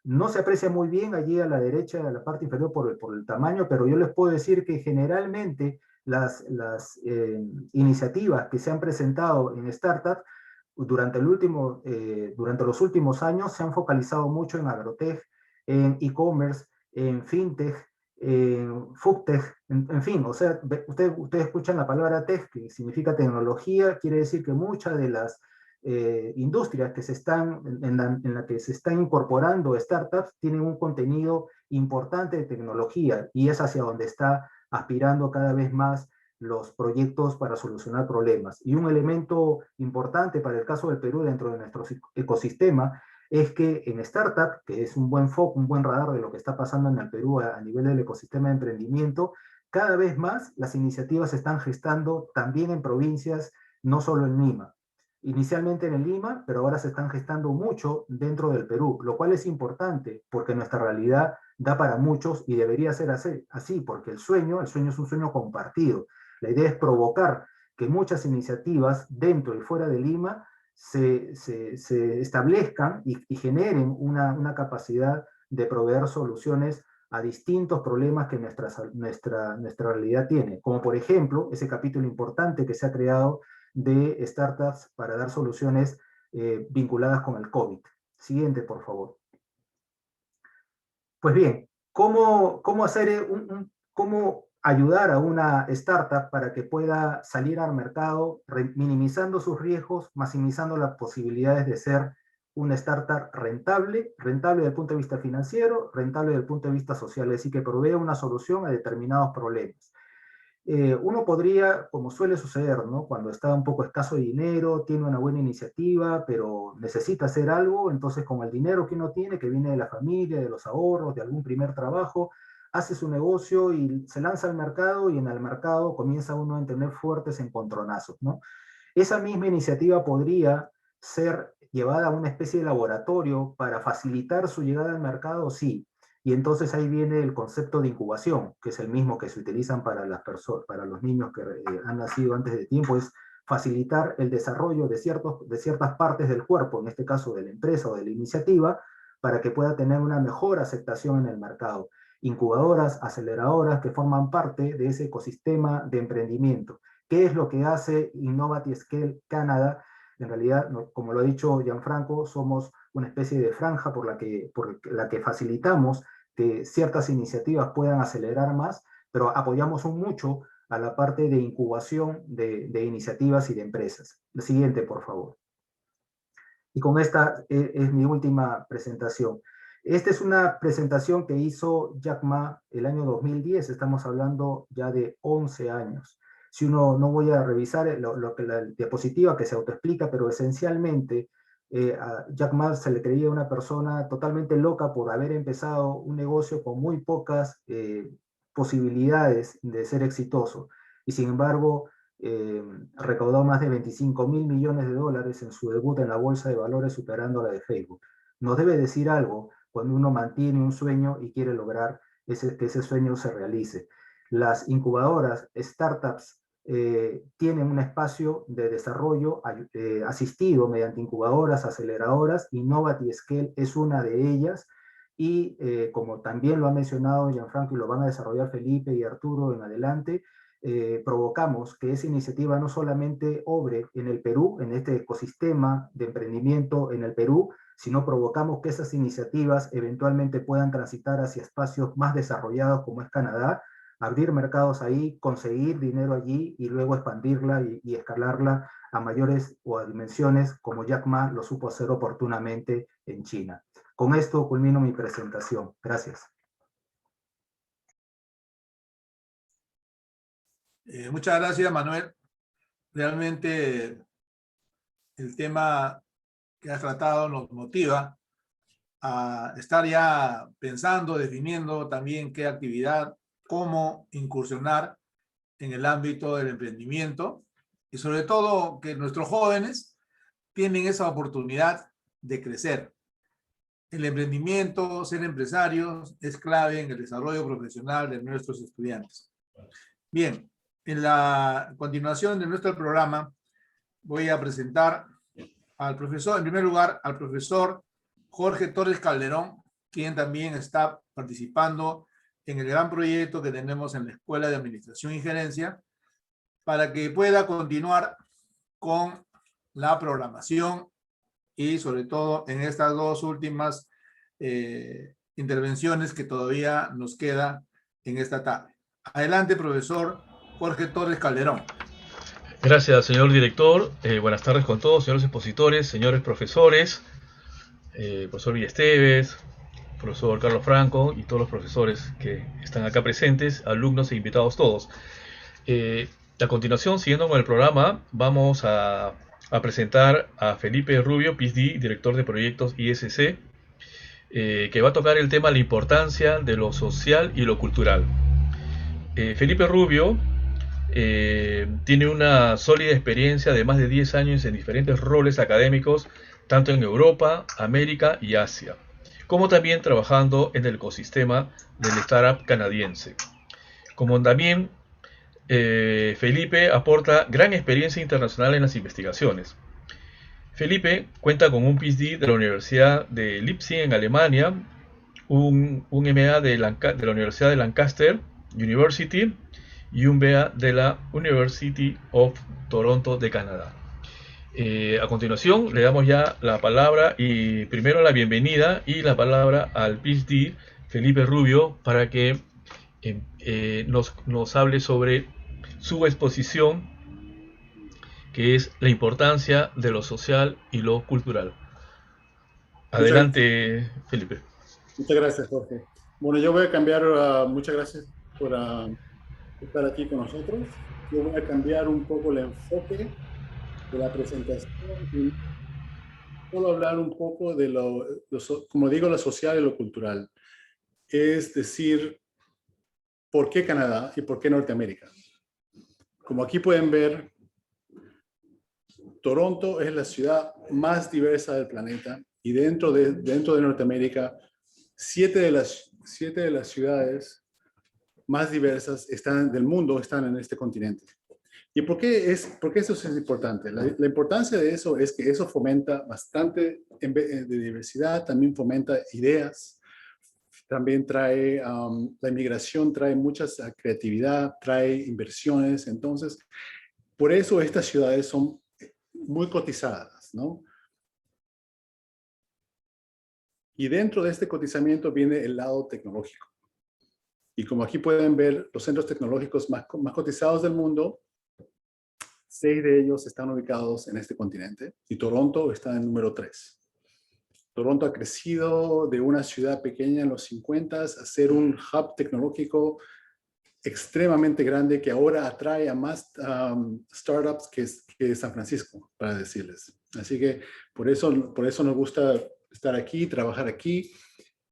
No se aprecia muy bien allí a la derecha, a la parte inferior, por el tamaño, pero yo les puedo decir que generalmente las iniciativas que se han presentado en startups durante los últimos años se han focalizado mucho en agrotech, en e-commerce, en fintech, en foodtech, en fin, o sea, ustedes escuchan la palabra tech, que significa tecnología, quiere decir que muchas de las industrias que se están, en la que se están incorporando startups tienen un contenido importante de tecnología, y es hacia donde está aspirando cada vez más los proyectos para solucionar problemas. Y un elemento importante para el caso del Perú dentro de nuestro ecosistema es que en startup, que es un buen foco, un buen radar de lo que está pasando en el Perú a nivel del ecosistema de emprendimiento, cada vez más las iniciativas se están gestando también en provincias, no solo en Lima. Inicialmente en Lima, pero ahora se están gestando mucho dentro del Perú, lo cual es importante porque nuestra realidad da para muchos y debería ser así, porque el sueño es un sueño compartido. La idea es provocar que muchas iniciativas dentro y fuera de Lima se establezcan y generen una capacidad de proveer soluciones a distintos problemas que nuestra realidad tiene, como por ejemplo ese capítulo importante que se ha creado de startups para dar soluciones vinculadas con el COVID. Siguiente, por favor. Pues bien, ¿cómo hacer cómo ayudar a una startup para que pueda salir al mercado minimizando sus riesgos, maximizando las posibilidades de ser una startup rentable desde el punto de vista financiero, rentable desde el punto de vista social, es decir, que provee una solución a determinados problemas? Uno podría, como suele suceder, ¿no? Cuando está un poco escaso de dinero, tiene una buena iniciativa, pero necesita hacer algo, entonces con el dinero que uno tiene, que viene de la familia, de los ahorros, de algún primer trabajo, hace su negocio y se lanza al mercado, y en el mercado comienza uno a tener fuertes encontronazos, ¿no? Esa misma iniciativa podría ser llevada a una especie de laboratorio para facilitar su llegada al mercado, sí. Y entonces ahí viene el concepto de incubación, que es el mismo que se utilizan para los niños que han nacido antes de tiempo, es facilitar el desarrollo de ciertas partes del cuerpo, en este caso de la empresa o de la iniciativa, para que pueda tener una mejor aceptación en el mercado. Incubadoras, aceleradoras que forman parte de ese ecosistema de emprendimiento. ¿Qué es lo que hace Innovate Scale Canada? En realidad, como lo ha dicho Gianfranco, somos una especie de franja por la que facilitamos que ciertas iniciativas puedan acelerar más, pero apoyamos mucho a la parte de incubación de iniciativas y de empresas. La siguiente, por favor. Y con esta es mi última presentación. Esta es una presentación que hizo Jack Ma el año 2010, estamos hablando ya de 11 años. Si uno, no voy a revisar la diapositiva que se autoexplica, pero esencialmente a Jack Ma se le creía una persona totalmente loca por haber empezado un negocio con muy pocas posibilidades de ser exitoso. Y sin embargo, recaudó más de 25.000 millones de dólares en su debut en la bolsa de valores, superando la de Facebook. Nos debe decir algo cuando uno mantiene un sueño y quiere lograr que ese sueño se realice. Las incubadoras, startups, tienen un espacio de desarrollo asistido mediante incubadoras, aceleradoras. Innovate Scale es una de ellas, y como también lo ha mencionado Gianfranco y lo van a desarrollar Felipe y Arturo en adelante, provocamos que esa iniciativa no solamente obre en el Perú, en este ecosistema de emprendimiento en el Perú, sino provocamos que esas iniciativas eventualmente puedan transitar hacia espacios más desarrollados como es Canadá, abrir mercados ahí, conseguir dinero allí y luego expandirla y escalarla a mayores o a dimensiones como Jack Ma lo supo hacer oportunamente en China. Con esto culmino mi presentación. Gracias. Muchas gracias, Manuel. Realmente el tema que has tratado nos motiva a estar ya pensando, definiendo también qué actividad, cómo incursionar en el ámbito del emprendimiento y sobre todo que nuestros jóvenes tienen esa oportunidad de crecer. El emprendimiento, ser empresarios, es clave en el desarrollo profesional de nuestros estudiantes. Bien, en la continuación de nuestro programa voy a presentar al profesor, en primer lugar, al profesor Jorge Torres Calderón, quien también está participando en el gran proyecto que tenemos en la Escuela de Administración y Gerencia, para que pueda continuar con la programación y sobre todo en estas dos últimas intervenciones que todavía nos queda en esta tarde. Adelante, profesor Jorge Torres Calderón. Gracias, señor director. Buenas tardes con todos, señores expositores, señores profesores, profesor Villesteves, profesor Carlos Franco y todos los profesores que están acá presentes, alumnos e invitados todos. A continuación, siguiendo con el programa, vamos a presentar a Felipe Rubio, PhD, director de proyectos ISC, que va a tocar el tema la importancia de lo social y lo cultural. Felipe Rubio tiene una sólida experiencia de más de 10 años en diferentes roles académicos, tanto en Europa, América y Asia, como también trabajando en el ecosistema del startup canadiense. Como también Felipe aporta gran experiencia internacional en las investigaciones. Felipe cuenta con un PhD de la Universidad de Leipzig en Alemania, un MA de la Universidad de Lancaster University y un BA de la University of Toronto de Canadá. A continuación le damos ya la palabra y primero la bienvenida y la palabra al PhD Felipe Rubio para que nos hable sobre su exposición, que es la importancia de lo social y lo cultural. Adelante, Felipe. Muchas gracias, Jorge. Bueno, yo voy a cambiar, muchas gracias por estar aquí con nosotros. Yo voy a cambiar un poco el enfoque de la presentación y solo hablar un poco de como digo, lo social y lo cultural. Es decir, ¿por qué Canadá y por qué Norteamérica? Como aquí pueden ver, Toronto es la ciudad más diversa del planeta y dentro de Norteamérica, 7 de las ciudades más diversas del mundo están en este continente. ¿Y por qué eso es importante? La importancia de eso es que eso fomenta bastante de diversidad, también fomenta ideas, también trae, la inmigración trae mucha creatividad, trae inversiones. Entonces, por eso estas ciudades son muy cotizadas, ¿no? Y dentro de este cotizamiento viene el lado tecnológico. Y como aquí pueden ver, los centros tecnológicos más cotizados del mundo, 6 de ellos están ubicados en este continente y Toronto está en el número 3. Toronto ha crecido de una ciudad pequeña en los 50 a ser un hub tecnológico extremadamente grande que ahora atrae a más startups que San Francisco, para decirles. Así que por eso nos gusta estar aquí, trabajar aquí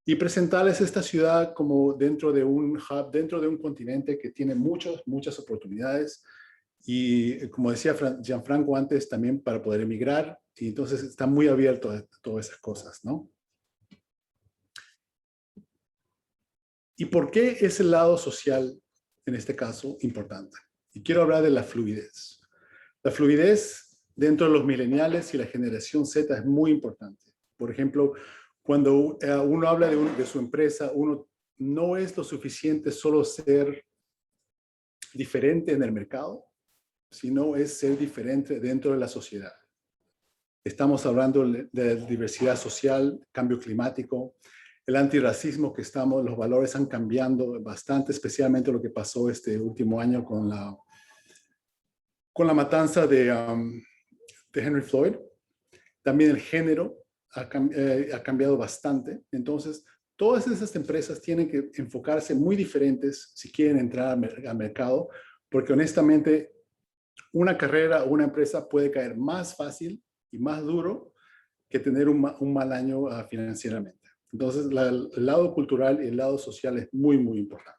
y presentarles esta ciudad como dentro de un hub, dentro de un continente que tiene muchas oportunidades y, como decía Gianfranco antes, también para poder emigrar, y entonces está muy abierto a todas esas cosas, ¿no? ¿Y por qué es el lado social, en este caso, importante? Y quiero hablar de la fluidez. La fluidez dentro de los millennials y la generación Z es muy importante. Por ejemplo, cuando uno habla de su empresa, uno no es lo suficiente solo ser diferente en el mercado, sino es ser diferente dentro de la sociedad. Estamos hablando de diversidad social, cambio climático, el antirracismo que estamos, los valores han cambiado bastante, especialmente lo que pasó este último año con la matanza de Henry Floyd. También el género ha cambiado bastante. Entonces, todas esas empresas tienen que enfocarse muy diferentes si quieren entrar al mercado, porque honestamente una carrera o una empresa puede caer más fácil y más duro que tener un mal año financieramente. Entonces, el lado cultural y el lado social es muy, muy importante.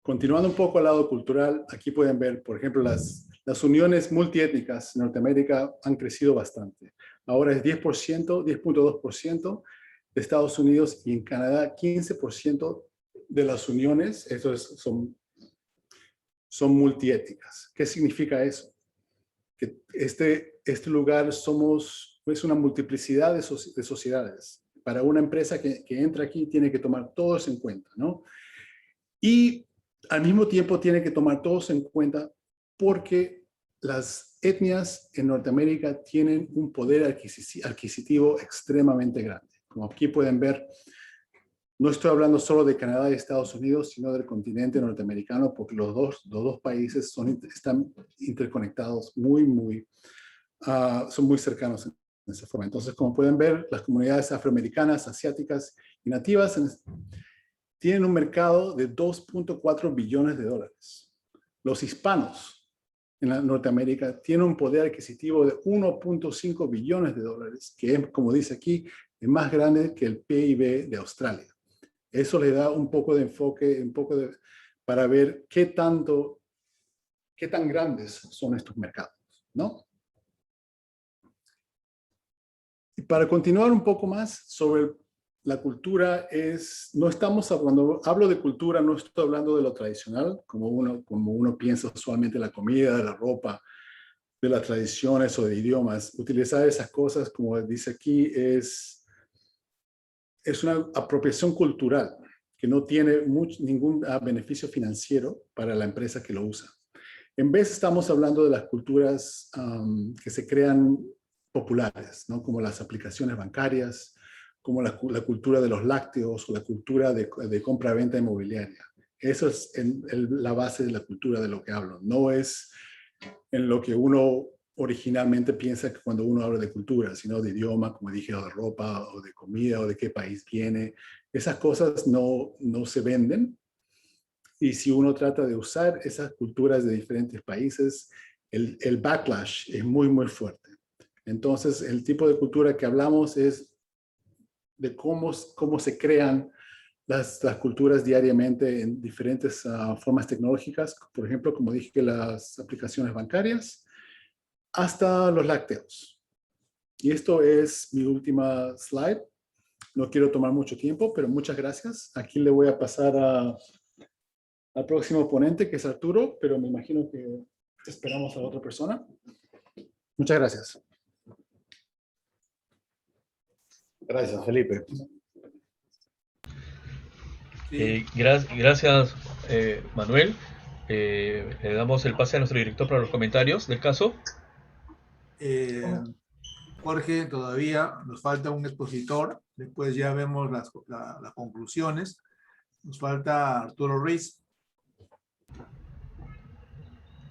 Continuando un poco al lado cultural, aquí pueden ver, por ejemplo, las uniones multiétnicas en Norteamérica han crecido bastante. Ahora es 10%, 10.2% de Estados Unidos, y en Canadá 15% de las uniones son multiétnicas. ¿Qué significa eso? Que este lugar es una multiplicidad de sociedades. Para una empresa que entra aquí tiene que tomar todos en cuenta, ¿no? Y al mismo tiempo tiene que tomar todos en cuenta porque las etnias en Norteamérica tienen un poder adquisitivo extremadamente grande. Como aquí pueden ver, no estoy hablando solo de Canadá y Estados Unidos, sino del continente norteamericano, porque los dos países están interconectados son muy cercanos en esa forma. Entonces, como pueden ver, las comunidades afroamericanas, asiáticas y nativas tienen un mercado de 2.4 billones de dólares. Los hispanos en Norteamérica tienen un poder adquisitivo de 1.5 billones de dólares, que es, como dice aquí, es más grande que el PIB de Australia. Eso le da un poco de enfoque, para ver qué tan grandes son estos mercados, ¿no? Y para continuar un poco más sobre la cultura, cuando hablo de cultura, no estoy hablando de lo tradicional, como uno piensa usualmente, la comida, de la ropa, de las tradiciones o de idiomas. Utilizar esas cosas, como dice aquí, es una apropiación cultural que no tiene ningún beneficio financiero para la empresa que lo usa. En vez estamos hablando de las culturas que se crean populares, ¿no? Como las aplicaciones bancarias, como la cultura de los lácteos o la cultura de compra-venta inmobiliaria. Eso es la base de la cultura de lo que hablo. No es en lo que uno originalmente piensa que cuando uno habla de cultura, sino de idioma, como dije, o de ropa, o de comida, o de qué país viene. Esas cosas no se venden. Y si uno trata de usar esas culturas de diferentes países, el backlash es muy, muy fuerte. Entonces, el tipo de cultura que hablamos es de cómo se crean las culturas diariamente en diferentes formas tecnológicas. Por ejemplo, como dije, las aplicaciones bancarias, hasta los lácteos. Y esto es mi última slide. No quiero tomar mucho tiempo, pero muchas gracias. Aquí le voy a pasar al próximo ponente, que es Arturo, pero me imagino que esperamos a otra persona. Muchas gracias. Gracias, Felipe. Gracias, Manuel. Le damos el pase a nuestro director para los comentarios del caso. Jorge, todavía nos falta un expositor. Después ya vemos las conclusiones. Nos falta Arturo Ruiz.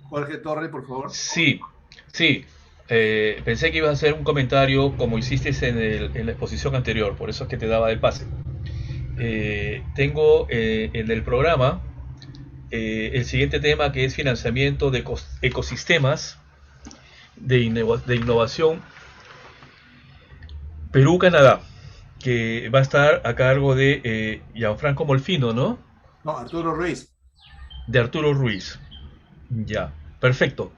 Jorge Torre, por favor. Sí. Pensé que ibas a hacer un comentario como hiciste en la exposición anterior, por eso es que te daba el pase. Tengo en el programa el siguiente tema, que es financiamiento de ecosistemas de innovación Perú-Canadá, que va a estar a cargo de Gianfranco Molfino, ¿no? No, Arturo Ruiz. De Arturo Ruiz. Ya, perfecto.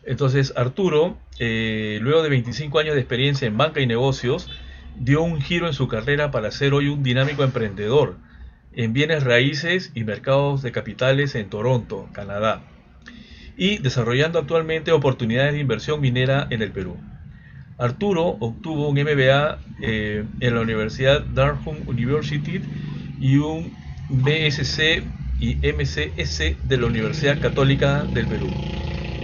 Entonces, Arturo, luego de 25 años de experiencia en banca y negocios, dio un giro en su carrera para ser hoy un dinámico emprendedor en bienes raíces y mercados de capitales en Toronto, Canadá, y desarrollando actualmente oportunidades de inversión minera en el Perú. Arturo obtuvo un MBA en la Universidad Durham University y un BSc y MCS de la Universidad Católica del Perú.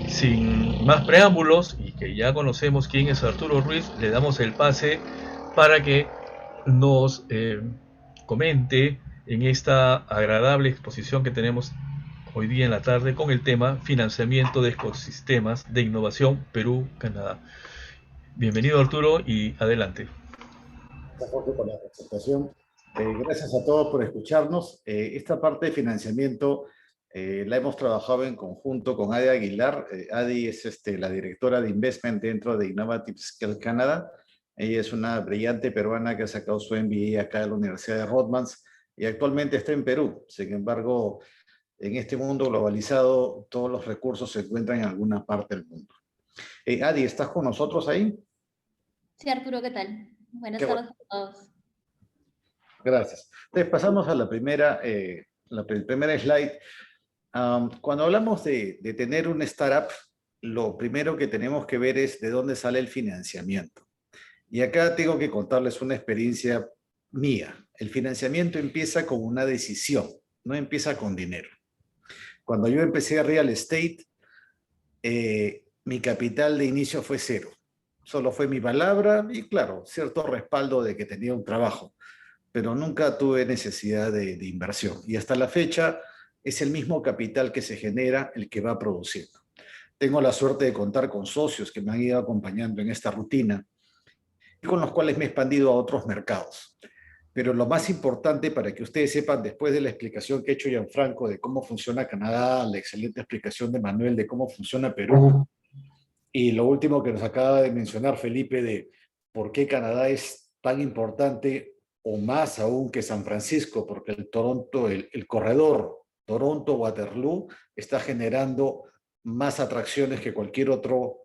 Sin más preámbulos, y que ya conocemos quién es Arturo Ruiz, le damos el pase para que nos comente en esta agradable exposición que tenemos hoy día en la tarde con el tema Financiamiento de Ecosistemas de Innovación Perú-Canadá. Bienvenido, Arturo, y adelante. Gracias, Jorge, por la presentación. Gracias a todos por escucharnos. Esta parte de financiamiento la hemos trabajado en conjunto con Adi Aguilar. Adi es la directora de Investment dentro de Innovative Skills Canada. Ella es una brillante peruana que ha sacado su MBA acá de la Universidad de Rodmans y actualmente está en Perú. Sin embargo, en este mundo globalizado, todos los recursos se encuentran en alguna parte del mundo. Adi, ¿estás con nosotros ahí? Sí, Arturo, ¿qué tal? Buenas tardes a todos. Gracias. Entonces pasamos a la primera slide. Cuando hablamos de tener un startup, lo primero que tenemos que ver es de dónde sale el financiamiento. Y acá tengo que contarles una experiencia mía. El financiamiento empieza con una decisión, no empieza con dinero. Cuando yo empecé real estate, mi capital de inicio fue 0. Solo fue mi palabra y, claro, cierto respaldo de que tenía un trabajo, pero nunca tuve necesidad de inversión. Y hasta la fecha es el mismo capital que se genera el que va produciendo. Tengo la suerte de contar con socios que me han ido acompañando en esta rutina y con los cuales me he expandido a otros mercados. Pero lo más importante para que ustedes sepan, después de la explicación que ha hecho Gianfranco de cómo funciona Canadá, la excelente explicación de Manuel de cómo funciona Perú, y lo último que nos acaba de mencionar Felipe de por qué Canadá es tan importante o más aún que San Francisco, porque el corredor Toronto-Waterloo está generando más atracciones que cualquier otro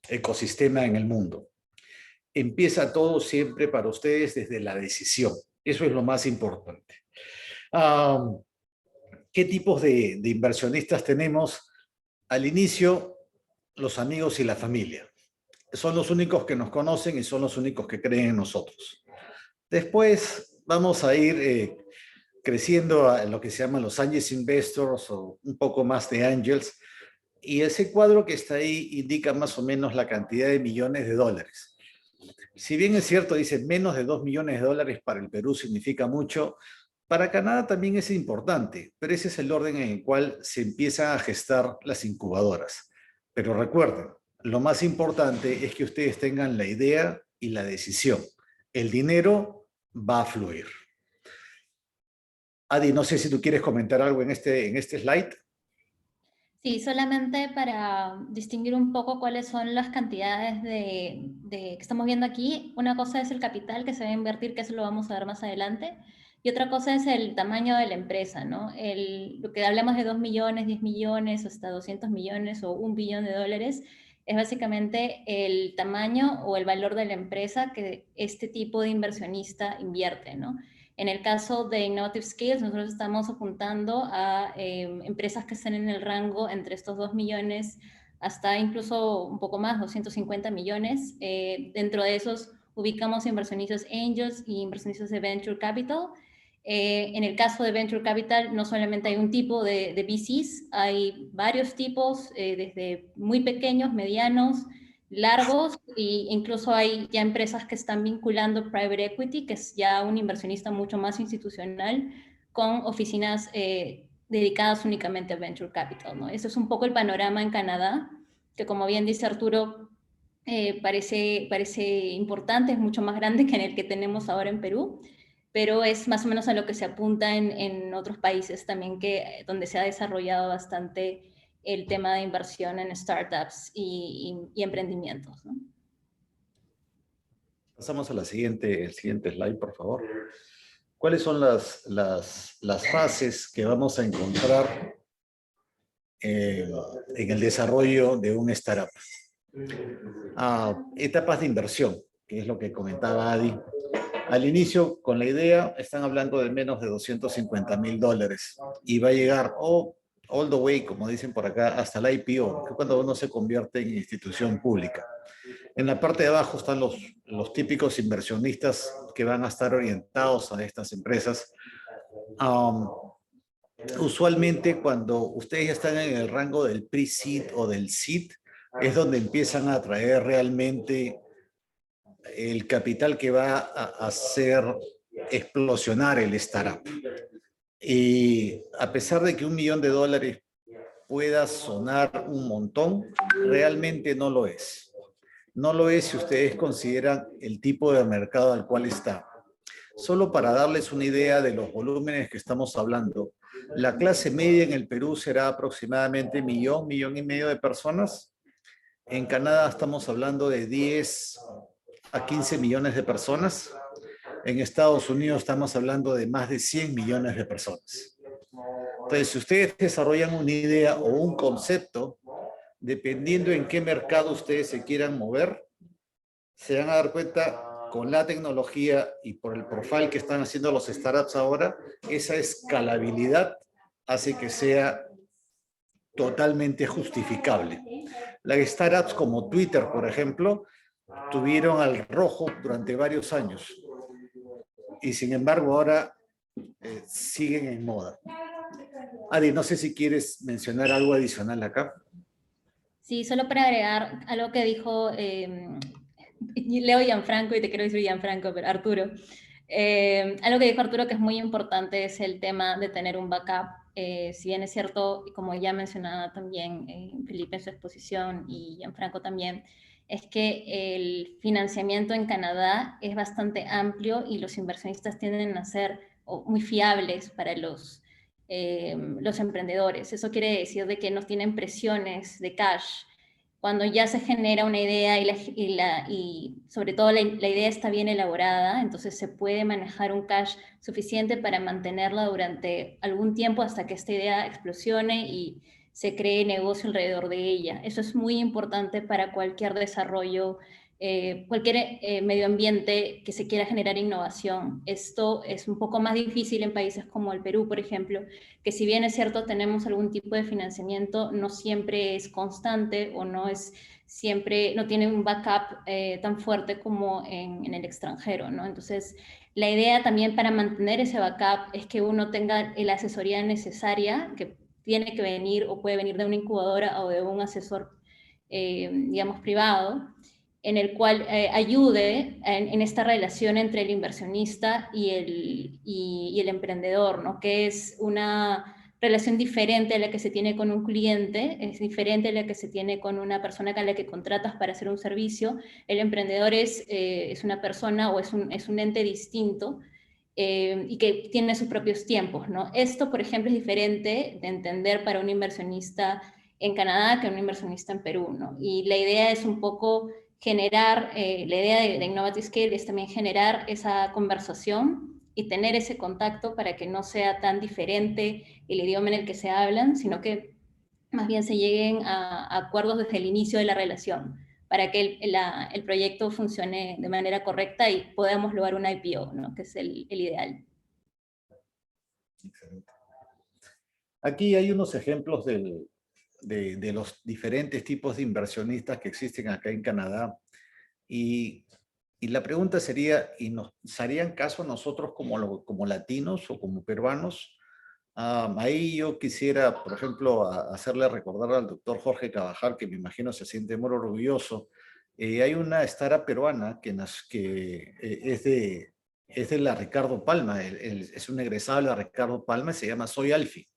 ecosistema en el mundo. Empieza todo siempre para ustedes desde la decisión. Eso es lo más importante. ¿Qué tipos de inversionistas tenemos? Al inicio, los amigos y la familia. Son los únicos que nos conocen y son los únicos que creen en nosotros. Después vamos a ir creciendo a lo que se llaman los Angel Investors o un poco más de Angels. Y ese cuadro que está ahí indica más o menos la cantidad de millones de dólares. Si bien es cierto, dice menos de 2 millones de dólares para el Perú significa mucho, para Canadá también es importante, pero ese es el orden en el cual se empiezan a gestar las incubadoras. Pero recuerden, lo más importante es que ustedes tengan la idea y la decisión. El dinero va a fluir. Adi, no sé si tú quieres comentar algo en este slide. Sí, solamente para distinguir un poco cuáles son las cantidades que estamos viendo aquí. Una cosa es el capital que se va a invertir, que eso lo vamos a ver más adelante. Y otra cosa es el tamaño de la empresa, ¿no? Lo que hablamos de 2 millones, 10 millones, hasta 200 millones o 1 billón de dólares, es básicamente el tamaño o el valor de la empresa que este tipo de inversionista invierte, ¿no? En el caso de Innovative Skills, nosotros estamos apuntando a empresas que estén en el rango entre estos 2 millones hasta incluso un poco más, 250 millones. Dentro de esos ubicamos inversionistas angels y inversionistas de venture capital. En el caso de venture capital, no solamente hay un tipo de VCs, hay varios tipos, desde muy pequeños, medianos, largos, e incluso hay ya empresas que están vinculando private equity, que es ya un inversionista mucho más institucional, con oficinas dedicadas únicamente a venture capital, ¿no? Eso es un poco el panorama en Canadá, que como bien dice Arturo, parece importante, es mucho más grande que en el que tenemos ahora en Perú, pero es más o menos a lo que se apunta en otros países también, donde se ha desarrollado bastante el tema de inversión en startups y emprendimientos, ¿no? Pasamos a el siguiente slide, por favor. ¿Cuáles son las fases que vamos a encontrar en el desarrollo de un startup? Etapas de inversión, que es lo que comentaba Adi. Al inicio, con la idea, están hablando de menos de $250,000 y va a llegar all the way, como dicen por acá, hasta el IPO, que es cuando uno se convierte en institución pública. En la parte de abajo están los típicos inversionistas que van a estar orientados a estas empresas. Usualmente, cuando ustedes ya están en el rango del pre-seed o del seed, es donde empiezan a atraer realmente el capital que va a hacer explosionar el startup. Y a pesar de que $1 millón pueda sonar un montón, realmente no lo es. No lo es si ustedes consideran el tipo de mercado al cual está. Solo para darles una idea de los volúmenes que estamos hablando, la clase media en el Perú será aproximadamente 1 millón y medio de personas. En Canadá estamos hablando de 10 a 15 millones de personas. En Estados Unidos estamos hablando de más de 100 millones de personas. Entonces, si ustedes desarrollan una idea o un concepto, dependiendo en qué mercado ustedes se quieran mover, se van a dar cuenta con la tecnología y por el profile que están haciendo los startups ahora, esa escalabilidad hace que sea totalmente justificable. Las startups como Twitter, por ejemplo, tuvieron al rojo durante varios años y sin embargo ahora siguen en moda. Adi, no sé si quieres mencionar algo adicional acá. Sí, solo para agregar algo que dijo Leo Gianfranco, y te quiero decir Gianfranco, pero Arturo. Algo que dijo Arturo que es muy importante es el tema de tener un backup. Si bien es cierto, como ya mencionaba también Felipe en su exposición y Gianfranco también, es que el financiamiento en Canadá es bastante amplio y los inversionistas tienden a ser muy fiables para los emprendedores. Eso quiere decir de que no tienen presiones de cash. Cuando ya se genera una idea y sobre todo la idea está bien elaborada, entonces se puede manejar un cash suficiente para mantenerla durante algún tiempo hasta que esta idea explosione y se cree negocio alrededor de ella. Eso es muy importante para cualquier desarrollo, cualquier medio ambiente que se quiera generar innovación. Esto es un poco más difícil en países como el Perú, por ejemplo, que si bien es cierto tenemos algún tipo de financiamiento, no siempre es constante o no es siempre, no tiene un backup tan fuerte como en el extranjero, ¿no? Entonces, la idea también para mantener ese backup es que uno tenga la asesoría necesaria, que tiene que venir o puede venir de una incubadora o de un asesor, digamos, privado, en el cual ayude en esta relación entre el inversionista y el emprendedor, ¿no? Que es una relación diferente a la que se tiene con un cliente, es diferente a la que se tiene con una persona a la que contratas para hacer un servicio. El emprendedor es una persona o es un ente distinto y que tiene sus propios tiempos, ¿no? Esto, por ejemplo, es diferente de entender para un inversionista en Canadá que un inversionista en Perú, ¿no? Y la idea es un poco generar, la idea de Innovative Scale es también generar esa conversación y tener ese contacto para que no sea tan diferente el idioma en el que se hablan, sino que más bien se lleguen a acuerdos desde el inicio de la relación para que el proyecto funcione de manera correcta y podamos lograr una IPO, ¿no? Que es el ideal. Excelente. Aquí hay unos ejemplos de los diferentes tipos de inversionistas que existen acá en Canadá. Y la pregunta sería, ¿y nos harían caso a nosotros como latinos o como peruanos? Ahí yo quisiera, por ejemplo, hacerle recordar al doctor Jorge Cabajal, que me imagino se siente muy orgulloso. Hay una startup peruana que es de la Ricardo Palma, es un egresado de la Ricardo Palma, se llama Soy Alfi.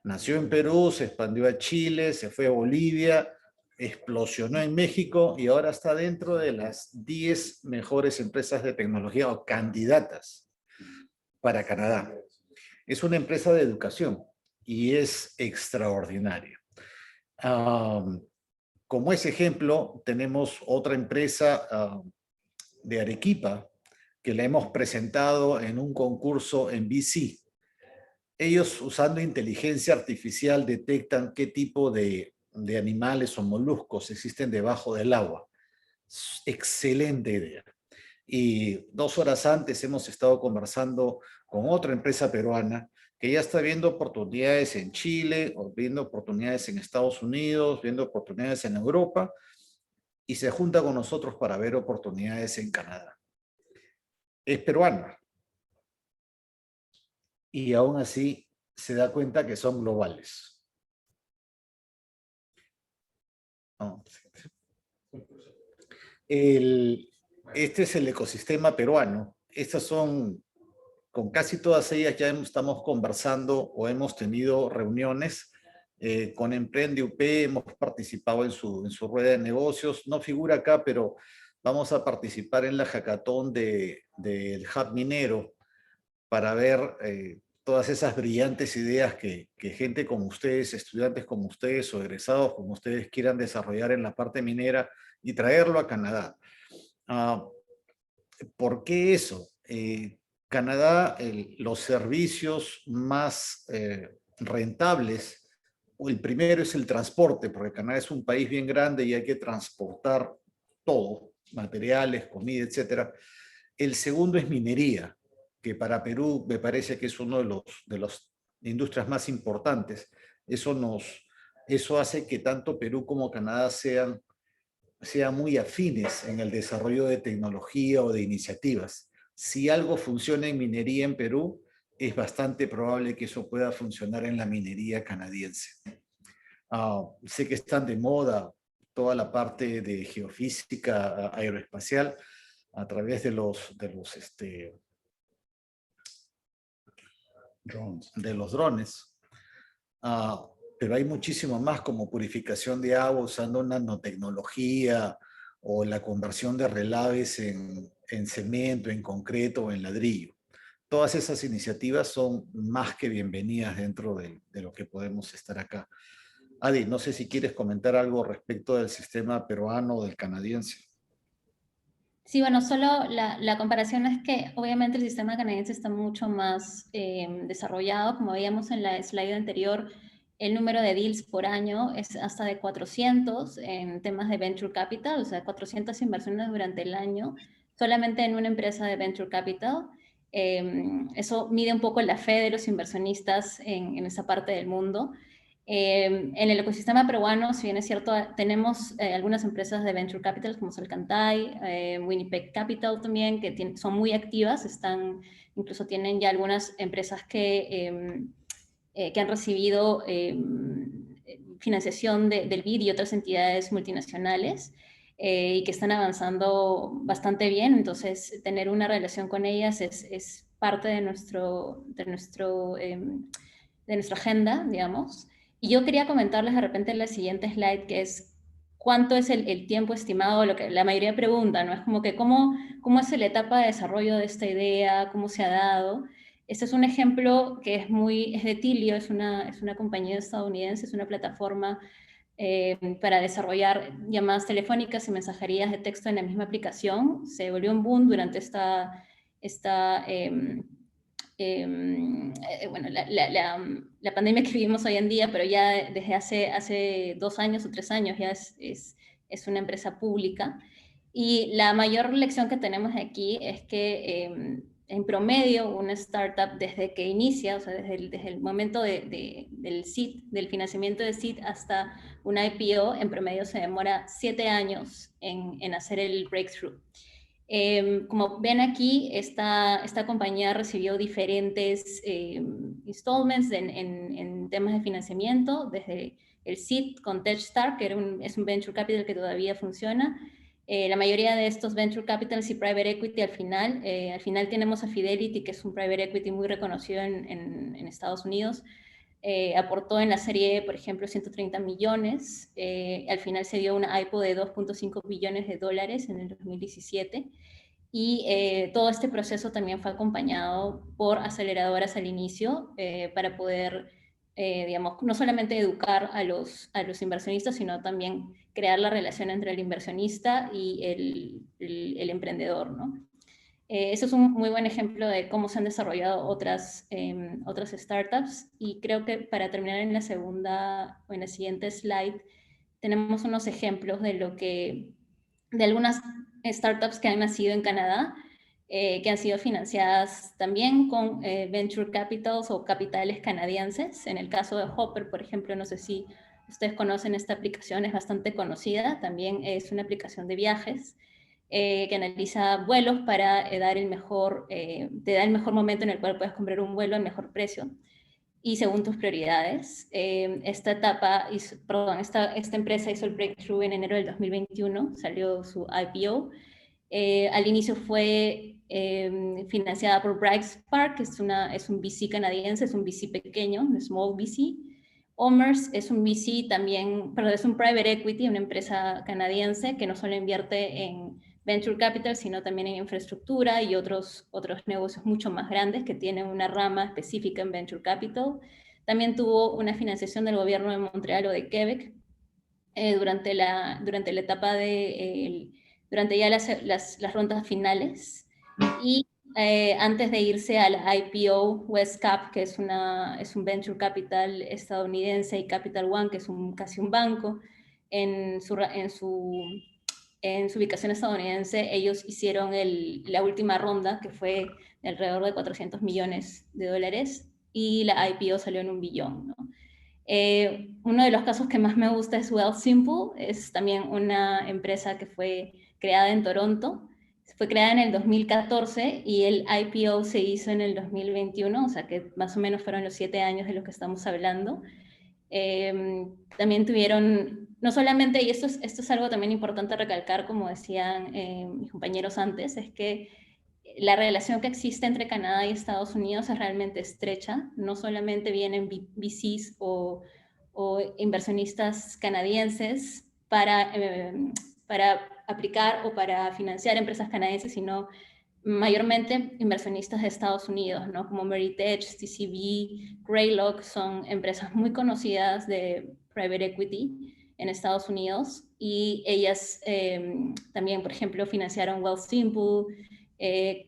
Nació en Perú, se expandió a Chile, se fue a Bolivia, explosionó en México y ahora está dentro de las 10 mejores empresas de tecnología o candidatas para Canadá. Es una empresa de educación y es extraordinaria. Como ese ejemplo, tenemos otra empresa de Arequipa que la hemos presentado en un concurso en BC. Ellos, usando inteligencia artificial, detectan qué tipo de animales o moluscos existen debajo del agua. Excelente idea. Y 2 horas antes hemos estado conversando con otra empresa peruana que ya está viendo oportunidades en Chile, o viendo oportunidades en Estados Unidos, viendo oportunidades en Europa, y se junta con nosotros para ver oportunidades en Canadá. Es peruana. Y aún así se da cuenta que son globales. este es el ecosistema peruano. Estas son, con casi todas ellas ya estamos conversando o hemos tenido reuniones. Con Emprende UP hemos participado en su rueda de negocios. No figura acá, pero vamos a participar en la hackathon del Hub Minero para ver todas esas brillantes ideas que gente como ustedes, estudiantes como ustedes o egresados como ustedes quieran desarrollar en la parte minera y traerlo a Canadá. ¿Por qué eso? Canadá, los servicios más rentables, el primero es el transporte, porque Canadá es un país bien grande y hay que transportar todo, materiales, comida, etc. El segundo es minería, que para Perú me parece que es uno de las industrias más importantes. Eso hace que tanto Perú como Canadá sean muy afines en el desarrollo de tecnología o de iniciativas. Si algo funciona en minería en Perú, es bastante probable que eso pueda funcionar en la minería canadiense. Sé que están de moda toda la parte de geofísica aeroespacial a través de los drones. Pero hay muchísimo más, como purificación de agua usando nanotecnología o la conversión de relaves en cemento, en concreto o en ladrillo. Todas esas iniciativas son más que bienvenidas dentro de lo que podemos estar acá. Adi, no sé si quieres comentar algo respecto del sistema peruano o del canadiense. Sí, bueno, solo la comparación es que obviamente el sistema canadiense está mucho más desarrollado. Como veíamos en la slide anterior, el número de deals por año es hasta de 400 en temas de venture capital, o sea, 400 inversiones durante el año, solamente en una empresa de venture capital. Eso mide un poco la fe de los inversionistas en esa parte del mundo. En el ecosistema peruano, si bien es cierto, tenemos algunas empresas de venture capital como Salcantay, Winnipeg Capital también, que son muy activas, incluso tienen ya algunas empresas que han recibido financiación del BID y otras entidades multinacionales y que están avanzando bastante bien. Entonces, tener una relación con ellas es parte de nuestra agenda, digamos. Y yo quería comentarles de repente en la siguiente slide, que es cuánto es el tiempo estimado, lo que la mayoría pregunta, ¿no? Es como que cómo es la etapa de desarrollo de esta idea, cómo se ha dado. Este es un ejemplo que es de Tilio, es una compañía estadounidense, es una plataforma para desarrollar llamadas telefónicas y mensajerías de texto en la misma aplicación. Se volvió un boom durante esta bueno, la pandemia que vivimos hoy en día, pero ya desde hace 2 años o 3 años ya es una empresa pública. Y la mayor lección que tenemos aquí es que en promedio una startup desde que inicia, o sea, desde el momento del seed, del financiamiento de seed hasta una IPO, en promedio se demora 7 años en hacer el breakthrough. Como ven aquí, esta compañía recibió diferentes installments en temas de financiamiento, desde el seed con TechStart, que es un venture capital que todavía funciona. La mayoría de estos venture capitals y private equity al final tenemos a Fidelity, que es un private equity muy reconocido en Estados Unidos. Aportó en la serie, por ejemplo, 130 millones. Al final se dio una IPO de $2.5 billones en el 2017. Y todo este proceso también fue acompañado por aceleradoras al inicio para poder, digamos, no solamente educar a los inversionistas, sino también crear la relación entre el inversionista y el emprendedor, ¿no? Eso es un muy buen ejemplo de cómo se han desarrollado otras startups. Y creo que para terminar en la siguiente slide, tenemos unos ejemplos de algunas startups que han nacido en Canadá, que han sido financiadas también con venture capitals o capitales canadienses. En el caso de Hopper, por ejemplo, no sé si ustedes conocen esta aplicación, es bastante conocida, también es una aplicación de viajes que analiza vuelos para te da el mejor momento en el cual puedes comprar un vuelo al mejor precio y según tus prioridades. Esta empresa hizo el breakthrough en enero del 2021, salió su IPO Al inicio fue financiada por Brightspark, que es un VC canadiense, es un VC pequeño, un small VC. Omers es un VC también, perdón, es un private equity, una empresa canadiense que no solo invierte en venture capital, sino también en infraestructura y otros negocios mucho más grandes que tienen una rama específica en venture capital. También tuvo una financiación del gobierno de Montreal o de Quebec durante la etapa de, durante ya las rondas finales. Y antes de irse a la IPO, Westcap, que es un venture capital estadounidense, y Capital One, que es casi un banco, en su ubicación estadounidense, ellos hicieron la última ronda, que fue de alrededor de $400 millones, y la IPO salió en $1 billón, ¿no? Uno de los casos que más me gusta es Wealthsimple, es también una empresa que fue creada en Toronto, fue creada en el 2014 y el IPO se hizo en el 2021, o sea que más o menos fueron los 7 años de los que estamos hablando. También tuvieron, no solamente, y esto es algo también importante recalcar, como decían mis compañeros antes, es que la relación que existe entre Canadá y Estados Unidos es realmente estrecha. No solamente vienen VCs o inversionistas canadienses para aplicar o para financiar empresas canadienses, sino mayormente inversionistas de Estados Unidos, ¿no? Como Meritage, TCB, Greylock, son empresas muy conocidas de private equity en Estados Unidos, y ellas también, por ejemplo, financiaron Wealthsimple.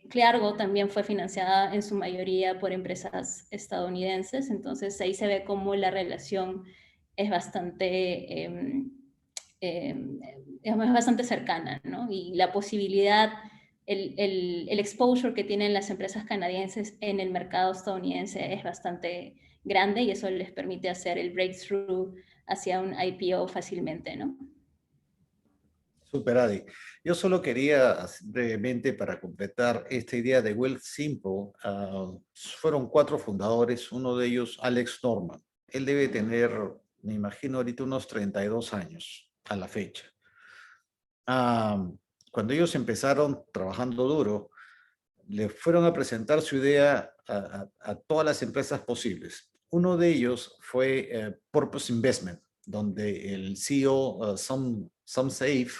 Cleargo también fue financiada en su mayoría por empresas estadounidenses, entonces ahí se ve cómo la relación es bastante, es bastante cercana, ¿no? Y la posibilidad, el exposure que tienen las empresas canadienses en el mercado estadounidense es bastante grande, y eso les permite hacer el breakthrough hacia un IPO fácilmente, ¿no? Super, Adi. Yo solo quería brevemente, para completar esta idea de Wealthsimple, fueron 4 fundadores, uno de ellos Alex Norman. Él debe tener, me imagino ahorita, unos 32 años a la fecha. Cuando ellos empezaron trabajando duro, le fueron a presentar su idea a todas las empresas posibles. Uno de ellos fue Purpose Investment, donde el CEO, SumSafe,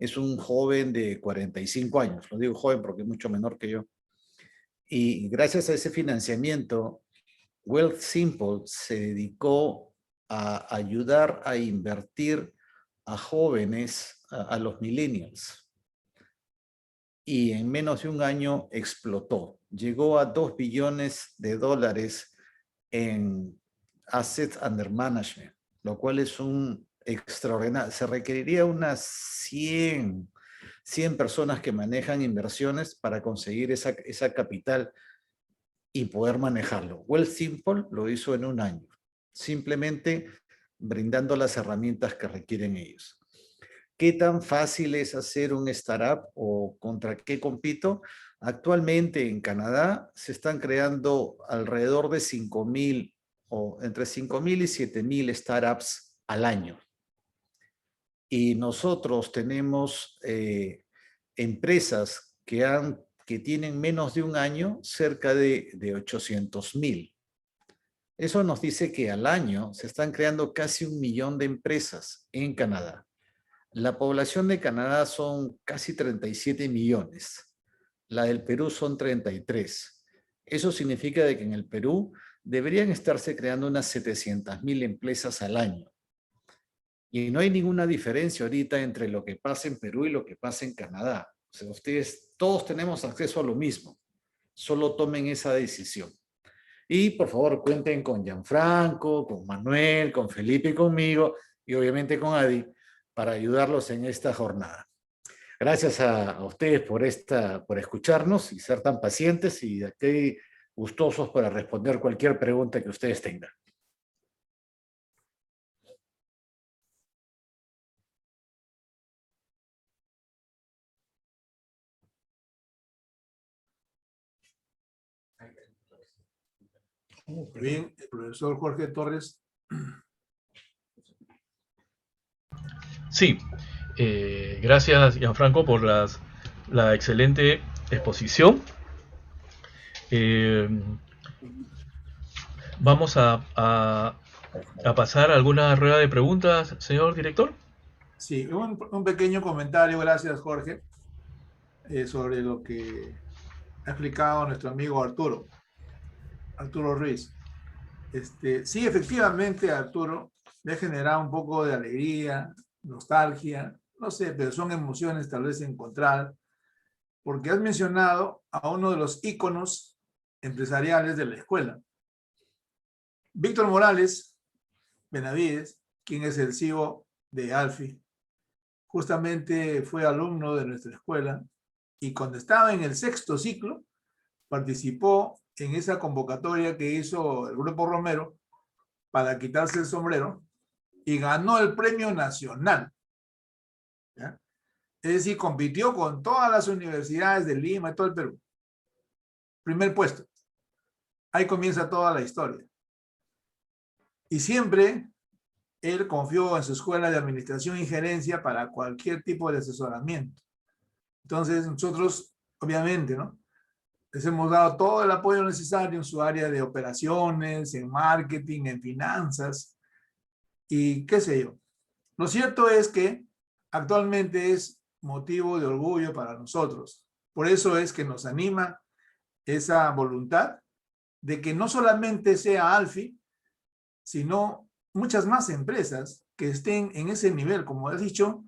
es un joven de 45 años. Lo digo joven porque es mucho menor que yo. Y gracias a ese financiamiento, Wealthsimple se dedicó a ayudar a invertir a jóvenes, a los millennials. Y en menos de un año explotó. Llegó a $2 billones en Assets Under Management, lo cual es un extraordinario. Se requeriría unas 100 personas que manejan inversiones para conseguir esa capital y poder manejarlo. Wealthsimple lo hizo en un año, simplemente brindando las herramientas que requieren ellos. ¿Qué tan fácil es hacer un startup o contra qué compito? Actualmente en Canadá se están creando alrededor de 5,000 o entre 5,000 y 7,000 startups al año. Y nosotros tenemos empresas que tienen menos de un año, cerca de 800,000. Eso nos dice que al año se están creando casi 1 millón de empresas en Canadá. La población de Canadá son casi 37 millones. La del Perú son 33. Eso significa de que en el Perú deberían estarse creando unas 700,000 empresas al año. Y no hay ninguna diferencia ahorita entre lo que pasa en Perú y lo que pasa en Canadá. O sea, ustedes, todos tenemos acceso a lo mismo. Solo tomen esa decisión. Y por favor cuenten con Gianfranco, con Manuel, con Felipe y conmigo, y obviamente con Adi, para ayudarlos en esta jornada. Gracias a ustedes por escucharnos y ser tan pacientes, y aquí gustosos para responder cualquier pregunta que ustedes tengan. Bien, el profesor Jorge Torres. Sí, gracias Gianfranco por las la excelente exposición. Vamos a pasar a alguna rueda de preguntas, señor director. Sí, un pequeño comentario, gracias Jorge, sobre lo que ha explicado nuestro amigo Arturo Ruiz. Sí, efectivamente, Arturo, me ha generado un poco de alegría, nostalgia, no sé, pero son emociones tal vez encontradas, porque has mencionado a uno de los íconos empresariales de la escuela. Víctor Morales Benavides, quien es el CEO de Alfi, justamente fue alumno de nuestra escuela y cuando estaba en el 6º ciclo, participó en esa convocatoria que hizo el Grupo Romero para quitarse el sombrero y ganó el premio nacional. ¿Ya? Es decir, compitió con todas las universidades de Lima y todo el Perú. Primer puesto. Ahí comienza toda la historia. Y siempre él confió en su escuela de administración y gerencia para cualquier tipo de asesoramiento. Entonces, nosotros, obviamente, ¿no?, les hemos dado todo el apoyo necesario en su área de operaciones, en marketing, en finanzas y qué sé yo. Lo cierto es que actualmente es motivo de orgullo para nosotros. Por eso es que nos anima esa voluntad de que no solamente sea Alfi, sino muchas más empresas que estén en ese nivel, como has dicho,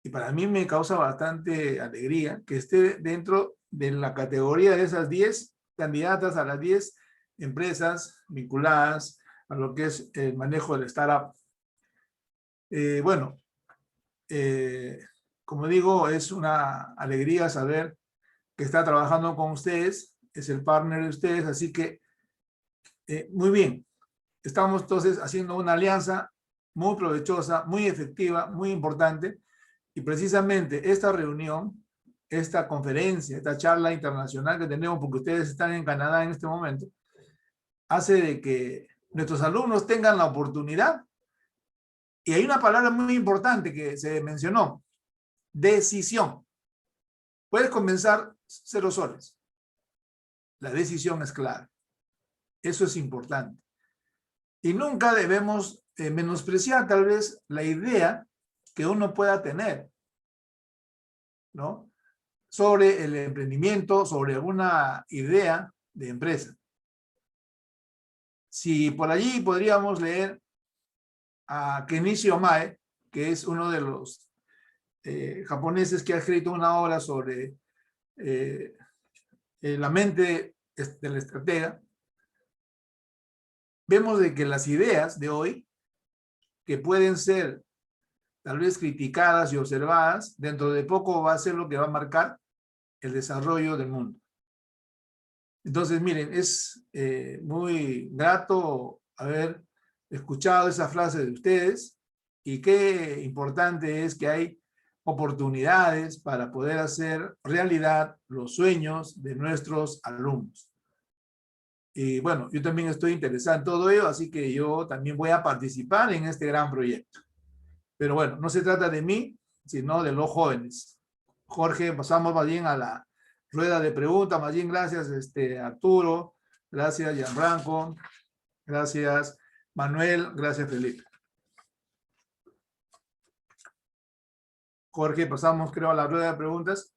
y para mí me causa bastante alegría que esté dentro de la categoría de esas 10 candidatas a las 10 empresas vinculadas a lo que es el manejo del startup. Como digo, es una alegría saber que está trabajando con ustedes, es el partner de ustedes, así que muy bien. Estamos entonces haciendo una alianza muy provechosa, muy efectiva, muy importante, y precisamente esta reunión, esta conferencia, esta charla internacional que tenemos, porque ustedes están en Canadá en este momento, hace de que nuestros alumnos tengan la oportunidad, y hay una palabra muy importante que se mencionó, decisión. Puedes comenzar 0 soles. La decisión es clave. Eso es importante. Y nunca debemos menospreciar tal vez la idea que uno pueda tener, ¿no?, sobre el emprendimiento, sobre alguna idea de empresa. Si por allí podríamos leer a Kenichi Omae, que es uno de los japoneses que ha escrito una obra sobre la mente del estratega, vemos de que las ideas de hoy, que pueden ser tal vez criticadas y observadas, dentro de poco va a ser lo que va a marcar el desarrollo del mundo. Entonces, miren, es muy grato haber escuchado esa frase de ustedes y qué importante es que hay oportunidades para poder hacer realidad los sueños de nuestros alumnos. Y bueno, yo también estoy interesado en todo ello, así que yo también voy a participar en este gran proyecto. Pero bueno, no se trata de mí, sino de los jóvenes. Jorge, pasamos más bien a la rueda de preguntas. Más bien, gracias Arturo, gracias Gianfranco, gracias Manuel, gracias Felipe. Jorge, pasamos creo a la rueda de preguntas.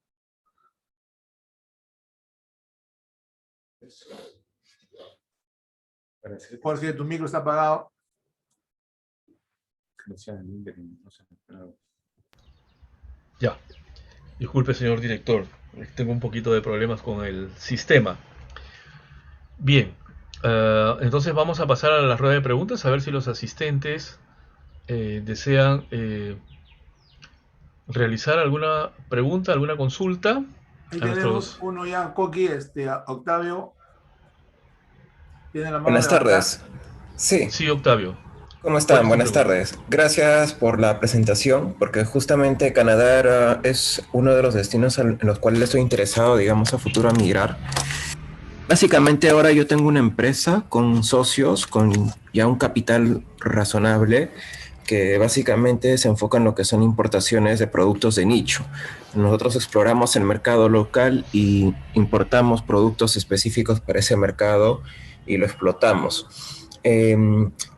Jorge, tu micro está apagado. Ya. Disculpe, señor director. Tengo un poquito de problemas con el sistema. Bien. Entonces vamos a pasar a la rueda de preguntas, a ver si los asistentes desean realizar alguna pregunta, alguna consulta. Ahí tenemos uno ya, Coqui, Octavio. Buenas tardes. Sí. Sí, Octavio. ¿Cómo están? Buenas tardes. Gracias por la presentación, porque justamente Canadá es uno de los destinos en los cuales estoy interesado, digamos, a futuro a migrar. Básicamente ahora yo tengo una empresa con socios, con ya un capital razonable, que básicamente se enfoca en lo que son importaciones de productos de nicho. Nosotros exploramos el mercado local y importamos productos específicos para ese mercado y lo explotamos.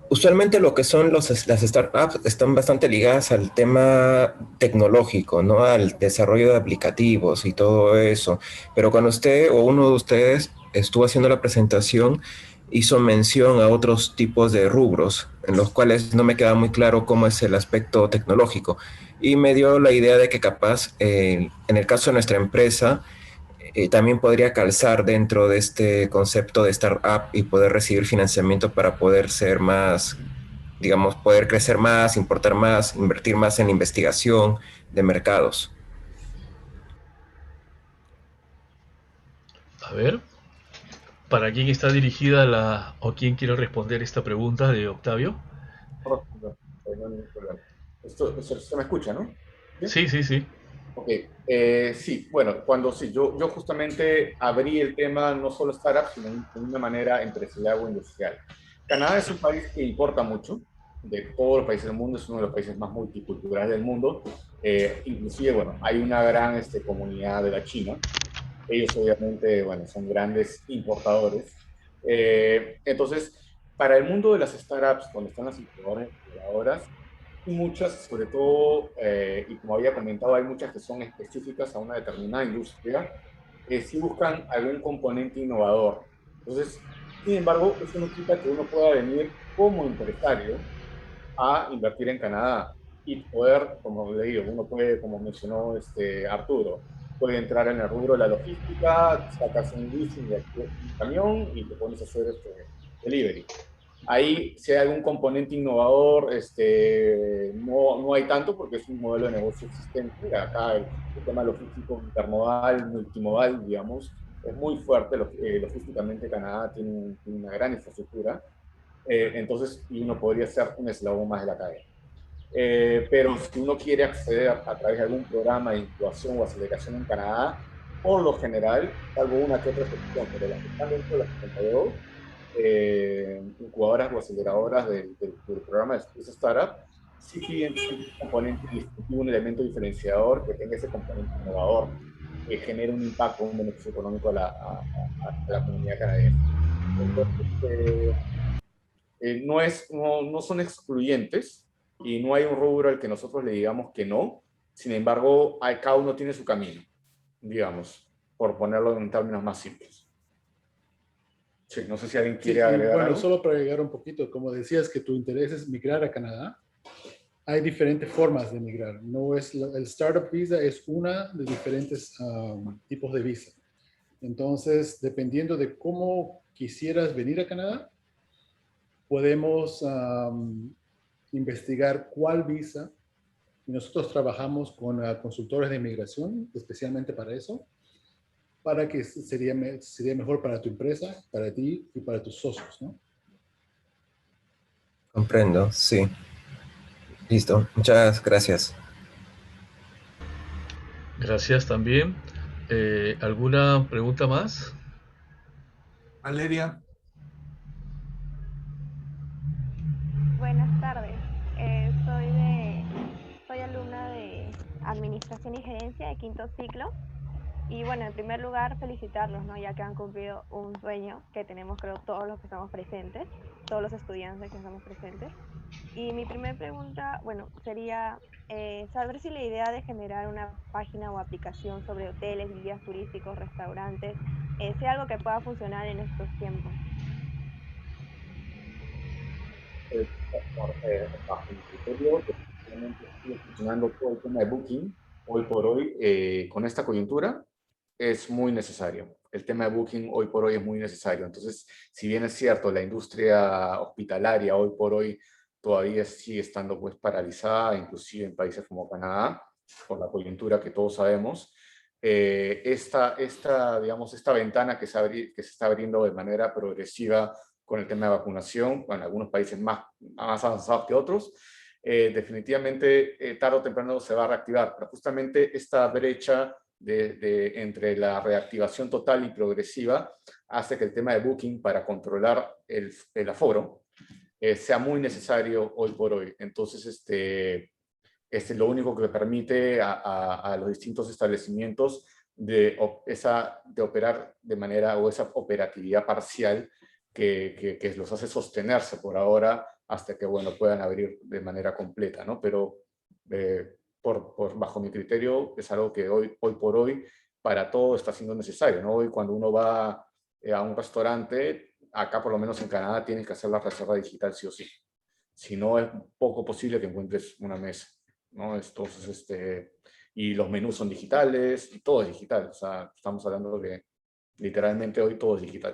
Usualmente lo que son las startups están bastante ligadas al tema tecnológico, ¿no? Al desarrollo de aplicativos y todo eso. Pero cuando usted o uno de ustedes estuvo haciendo la presentación, hizo mención a otros tipos de rubros, en los cuales no me queda muy claro cómo es el aspecto tecnológico. Y me dio la idea de que capaz, en el caso de nuestra empresa, también podría calzar dentro de este concepto de startup y poder recibir financiamiento para poder ser más, digamos, poder crecer más, importar más, invertir más en investigación de mercados. A ver, ¿para quién está dirigida la o quién quiere responder esta pregunta de Octavio? Esto se me escucha, ¿no? Sí, sí, sí. Ok, sí, bueno, yo justamente abrí el tema no solo startups, sino de una manera empresarial o industrial. Canadá es un país que importa mucho, de todos los países del mundo, es uno de los países más multiculturales del mundo, inclusive, bueno, hay una gran comunidad de la China, ellos obviamente, bueno, son grandes importadores. Entonces, para el mundo de las startups, donde están las incubadoras, muchas, sobre todo, y como había comentado, hay muchas que son específicas a una determinada industria, sí buscan algún componente innovador. Entonces, sin embargo, eso no quita que uno pueda venir como empresario a invertir en Canadá y poder, como le digo, uno puede, como mencionó Arturo, puede entrar en el rubro de la logística, sacas un leasing de un camión y te pones a hacer delivery. Ahí, si hay algún componente innovador, no hay tanto porque es un modelo de negocio existente. Acá el tema logístico intermodal, multimodal, digamos, es muy fuerte. Logísticamente Canadá tiene una gran infraestructura. Entonces, y uno podría ser un eslabón más de la cadena. Pero si uno quiere acceder a través de algún programa de incubación o aceleración en Canadá, por lo general, salvo una que otra excepción, pero las que están dentro de las 72, incubadoras o aceleradoras del programa de Startup, sí piden un componente distintivo, un elemento diferenciador que tenga ese componente innovador, que genere un impacto, un beneficio económico a la comunidad canadiense. Entonces, no son excluyentes y no hay un rubro al que nosotros le digamos que no. Sin embargo, cada uno tiene su camino, digamos, por ponerlo en términos más simples. Sí, no sé si alguien quiere agregar bueno, algo. solo para agregar un poquito, como decías que tu interés es migrar a Canadá, hay diferentes formas de migrar. No es el Startup Visa es una de diferentes tipos de visa. Entonces, dependiendo de cómo quisieras venir a Canadá, podemos investigar cuál visa. Y nosotros trabajamos con consultores de inmigración, especialmente para eso, para que sería mejor para tu empresa, para ti y para tus socios, ¿no? Comprendo, sí. Listo, muchas gracias. Gracias también. ¿Alguna pregunta más? Valeria. Buenas tardes. Soy alumna de Administración y Gerencia de quinto ciclo. Y bueno, en primer lugar, felicitarlos, ¿no? Ya que han cumplido un sueño que tenemos, creo, todos los que estamos presentes, todos los estudiantes que estamos presentes. Y mi primera pregunta, bueno, sería saber si la idea de generar una página o aplicación sobre hoteles, guías turísticos, restaurantes, sea algo que pueda funcionar en estos tiempos. Bajo mi criterio, definitivamente sigue funcionando todo el tema de Booking. Hoy por hoy, con esta coyuntura, es muy necesario. El tema de Booking hoy por hoy es muy necesario. Entonces, si bien es cierto, la industria hospitalaria hoy por hoy todavía sigue estando pues paralizada, inclusive en países como Canadá, por la coyuntura que todos sabemos, digamos, esta ventana que se está abriendo de manera progresiva con el tema de vacunación, en algunos países más avanzados que otros, definitivamente tarde o temprano se va a reactivar. Pero justamente esta brecha entre la reactivación total y progresiva hace que el tema de Booking para controlar el aforo sea muy necesario hoy por hoy. Entonces, es lo único que permite a los distintos establecimientos de operar de manera, o esa operatividad parcial que los hace sostenerse por ahora hasta que, bueno, puedan abrir de manera completa, ¿no? Pero bajo mi criterio es algo que hoy por hoy para todo está siendo necesario, ¿no? Hoy cuando uno va a un restaurante, acá por lo menos en Canadá tienes que hacer la reserva digital sí o sí. Si no, es poco posible que encuentres una mesa, ¿no? Entonces, y los menús son digitales, y todo es digital. O sea, estamos hablando de literalmente hoy todo es digital.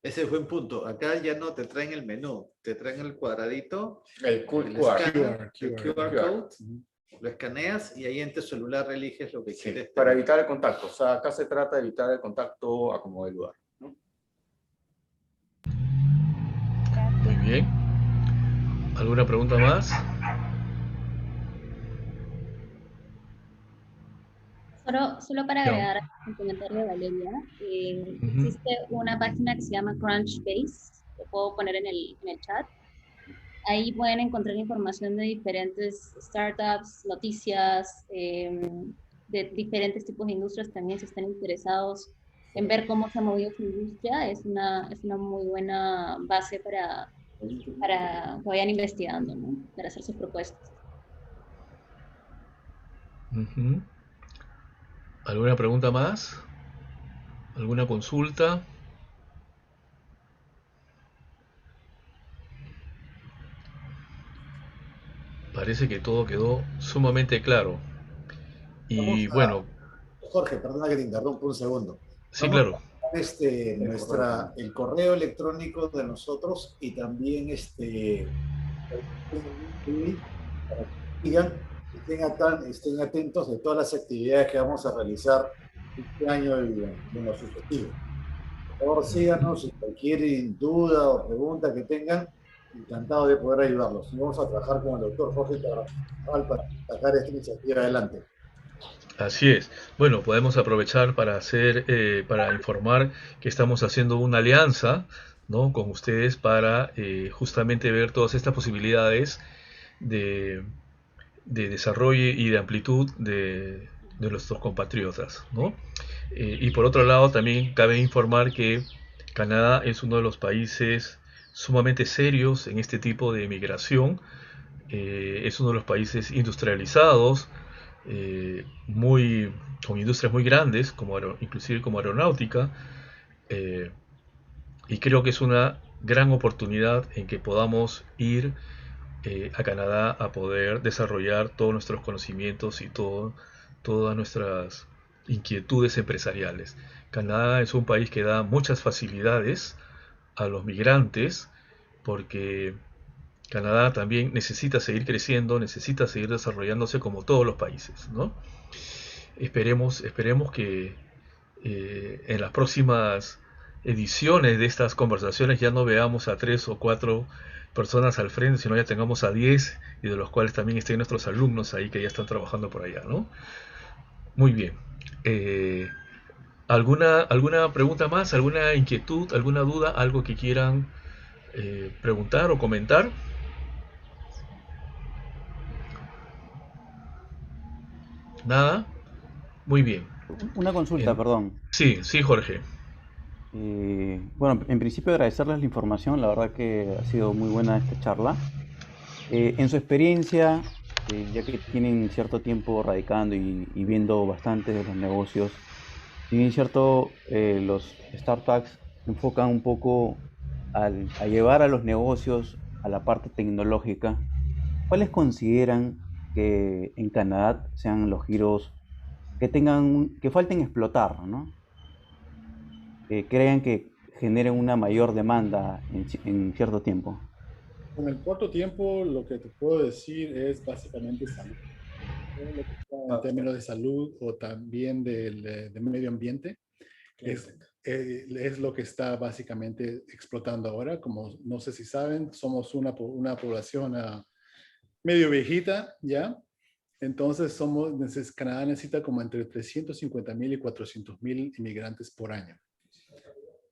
Ese es buen punto. Acá ya no te traen el menú, te traen el cuadradito, el QR code, lo escaneas y ahí en tu celular eliges lo que quieres. Para evitar el contacto. O sea, acá se trata de evitar el contacto a como del lugar, ¿no? Muy bien. ¿Alguna pregunta más? Solo para agregar el comentario de Valeria, existe una página que se llama Crunchbase, lo puedo poner en el chat. Ahí pueden encontrar información de diferentes startups, noticias, de diferentes tipos de industrias también, si están interesados en ver cómo se ha movido su industria, es una muy buena base para que vayan investigando, ¿no? Para hacer sus propuestas. ¿Alguna pregunta más? ¿Alguna consulta? Parece que todo quedó sumamente claro. Y bueno... Jorge, perdona que te interrumpa un segundo. Sí, claro. El correo electrónico de nosotros y también para que digan, estén atentos de todas las actividades que vamos a realizar este año y en lo sucesivo. Por favor, síganos y cualquier duda o pregunta que tengan, encantado de poder ayudarlos. Y vamos a trabajar con el doctor Jorge Carvajal para sacar esta iniciativa adelante. Así es. Bueno, podemos aprovechar para para informar que estamos haciendo una alianza, ¿no?, con ustedes para justamente ver todas estas posibilidades de desarrollo y de amplitud de nuestros compatriotas, ¿no? Y por otro lado, también cabe informar que Canadá es uno de los países sumamente serios en este tipo de migración. Es uno de los países industrializados, con industrias muy grandes, inclusive como aeronáutica, y creo que es una gran oportunidad en que podamos ir a Canadá a poder desarrollar todos nuestros conocimientos y todas nuestras inquietudes empresariales. Canadá es un país que da muchas facilidades a los migrantes porque Canadá también necesita seguir creciendo, necesita seguir desarrollándose como todos los países, ¿no? Esperemos que en las próximas ediciones de estas conversaciones ya no veamos a 3 o 4 personas al frente, sino ya tengamos a 10 y de los cuales también estén nuestros alumnos ahí que ya están trabajando por allá, ¿no? Muy bien. ¿Alguna pregunta más? ¿Alguna inquietud? ¿Alguna duda? ¿Algo que quieran preguntar o comentar? ¿Nada? Muy bien. Una consulta, perdón. Sí, Jorge. Bueno, en principio agradecerles la información, la verdad que ha sido muy buena esta charla. En su experiencia, ya que tienen cierto tiempo radicando y viendo bastante de los negocios, si bien cierto, los startups enfocan un poco a llevar a los negocios a la parte tecnológica, ¿cuáles consideran que en Canadá sean los giros que falten explotar, ¿no? Que crean que generen una mayor demanda en cierto tiempo? En el corto tiempo, lo que te puedo decir es básicamente salud. Todo lo que está en términos de salud o también de medio ambiente es lo que está básicamente explotando ahora. Como no sé si saben, somos una población medio viejita, ¿ya? Entonces, Canadá necesita como entre 350,000 y 400,000 inmigrantes por año.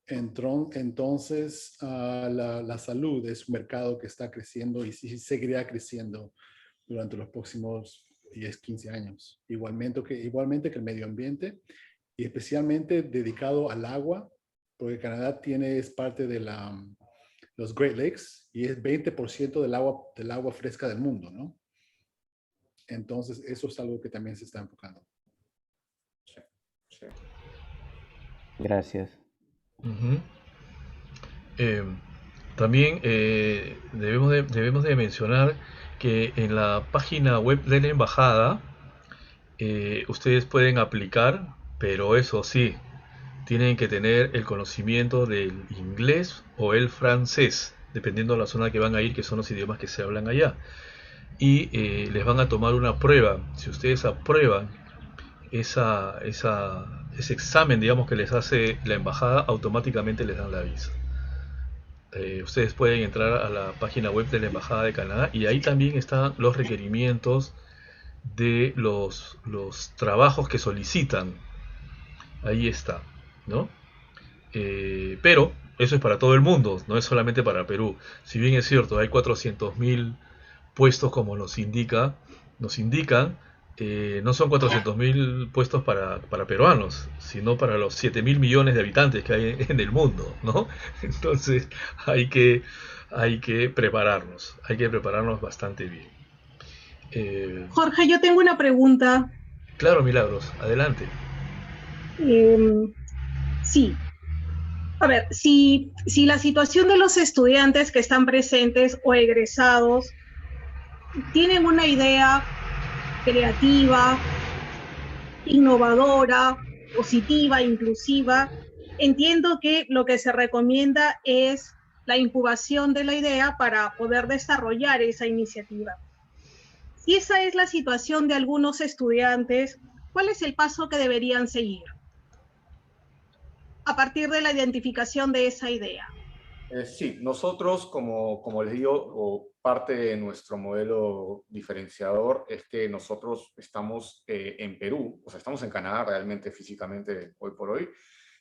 Entonces, la salud es un mercado que está creciendo y sí seguirá creciendo durante los próximos 10, 15 años. Igualmente que el medio ambiente y especialmente dedicado al agua, porque Canadá es parte de los Great Lakes y es 20% del agua fresca del mundo, ¿no? Entonces, eso es algo que también se está enfocando. Sí. Gracias. Ujú. También debemos de mencionar que en la página web de la embajada ustedes pueden aplicar, pero eso sí, tienen que tener el conocimiento del inglés o el francés, dependiendo de la zona que van a ir, que son los idiomas que se hablan allá. Y les van a tomar una prueba. Si ustedes aprueban ese examen, digamos, que les hace la embajada, automáticamente les dan la visa. Ustedes pueden entrar a la página web de la Embajada de Canadá y ahí también están los requerimientos de los trabajos que solicitan. Ahí está, ¿no? Pero eso es para todo el mundo, no es solamente para Perú. Si bien es cierto, hay 400.000 puestos como nos indican, no son 400.000 puestos para peruanos, sino para los 7.000 millones de habitantes que hay en el mundo, ¿no? Entonces hay que prepararnos bastante bien. Jorge, yo tengo una pregunta. Claro, Milagros, adelante. Sí. A ver, si la situación de los estudiantes que están presentes o egresados tienen una idea creativa, innovadora, positiva, inclusiva, entiendo que lo que se recomienda es la incubación de la idea para poder desarrollar esa iniciativa. Si esa es la situación de algunos estudiantes, ¿cuál es el paso que deberían seguir a partir de la identificación de esa idea? Sí, nosotros, como les digo, parte de nuestro modelo diferenciador es que nosotros estamos en Perú, o sea, estamos en Canadá realmente físicamente hoy por hoy.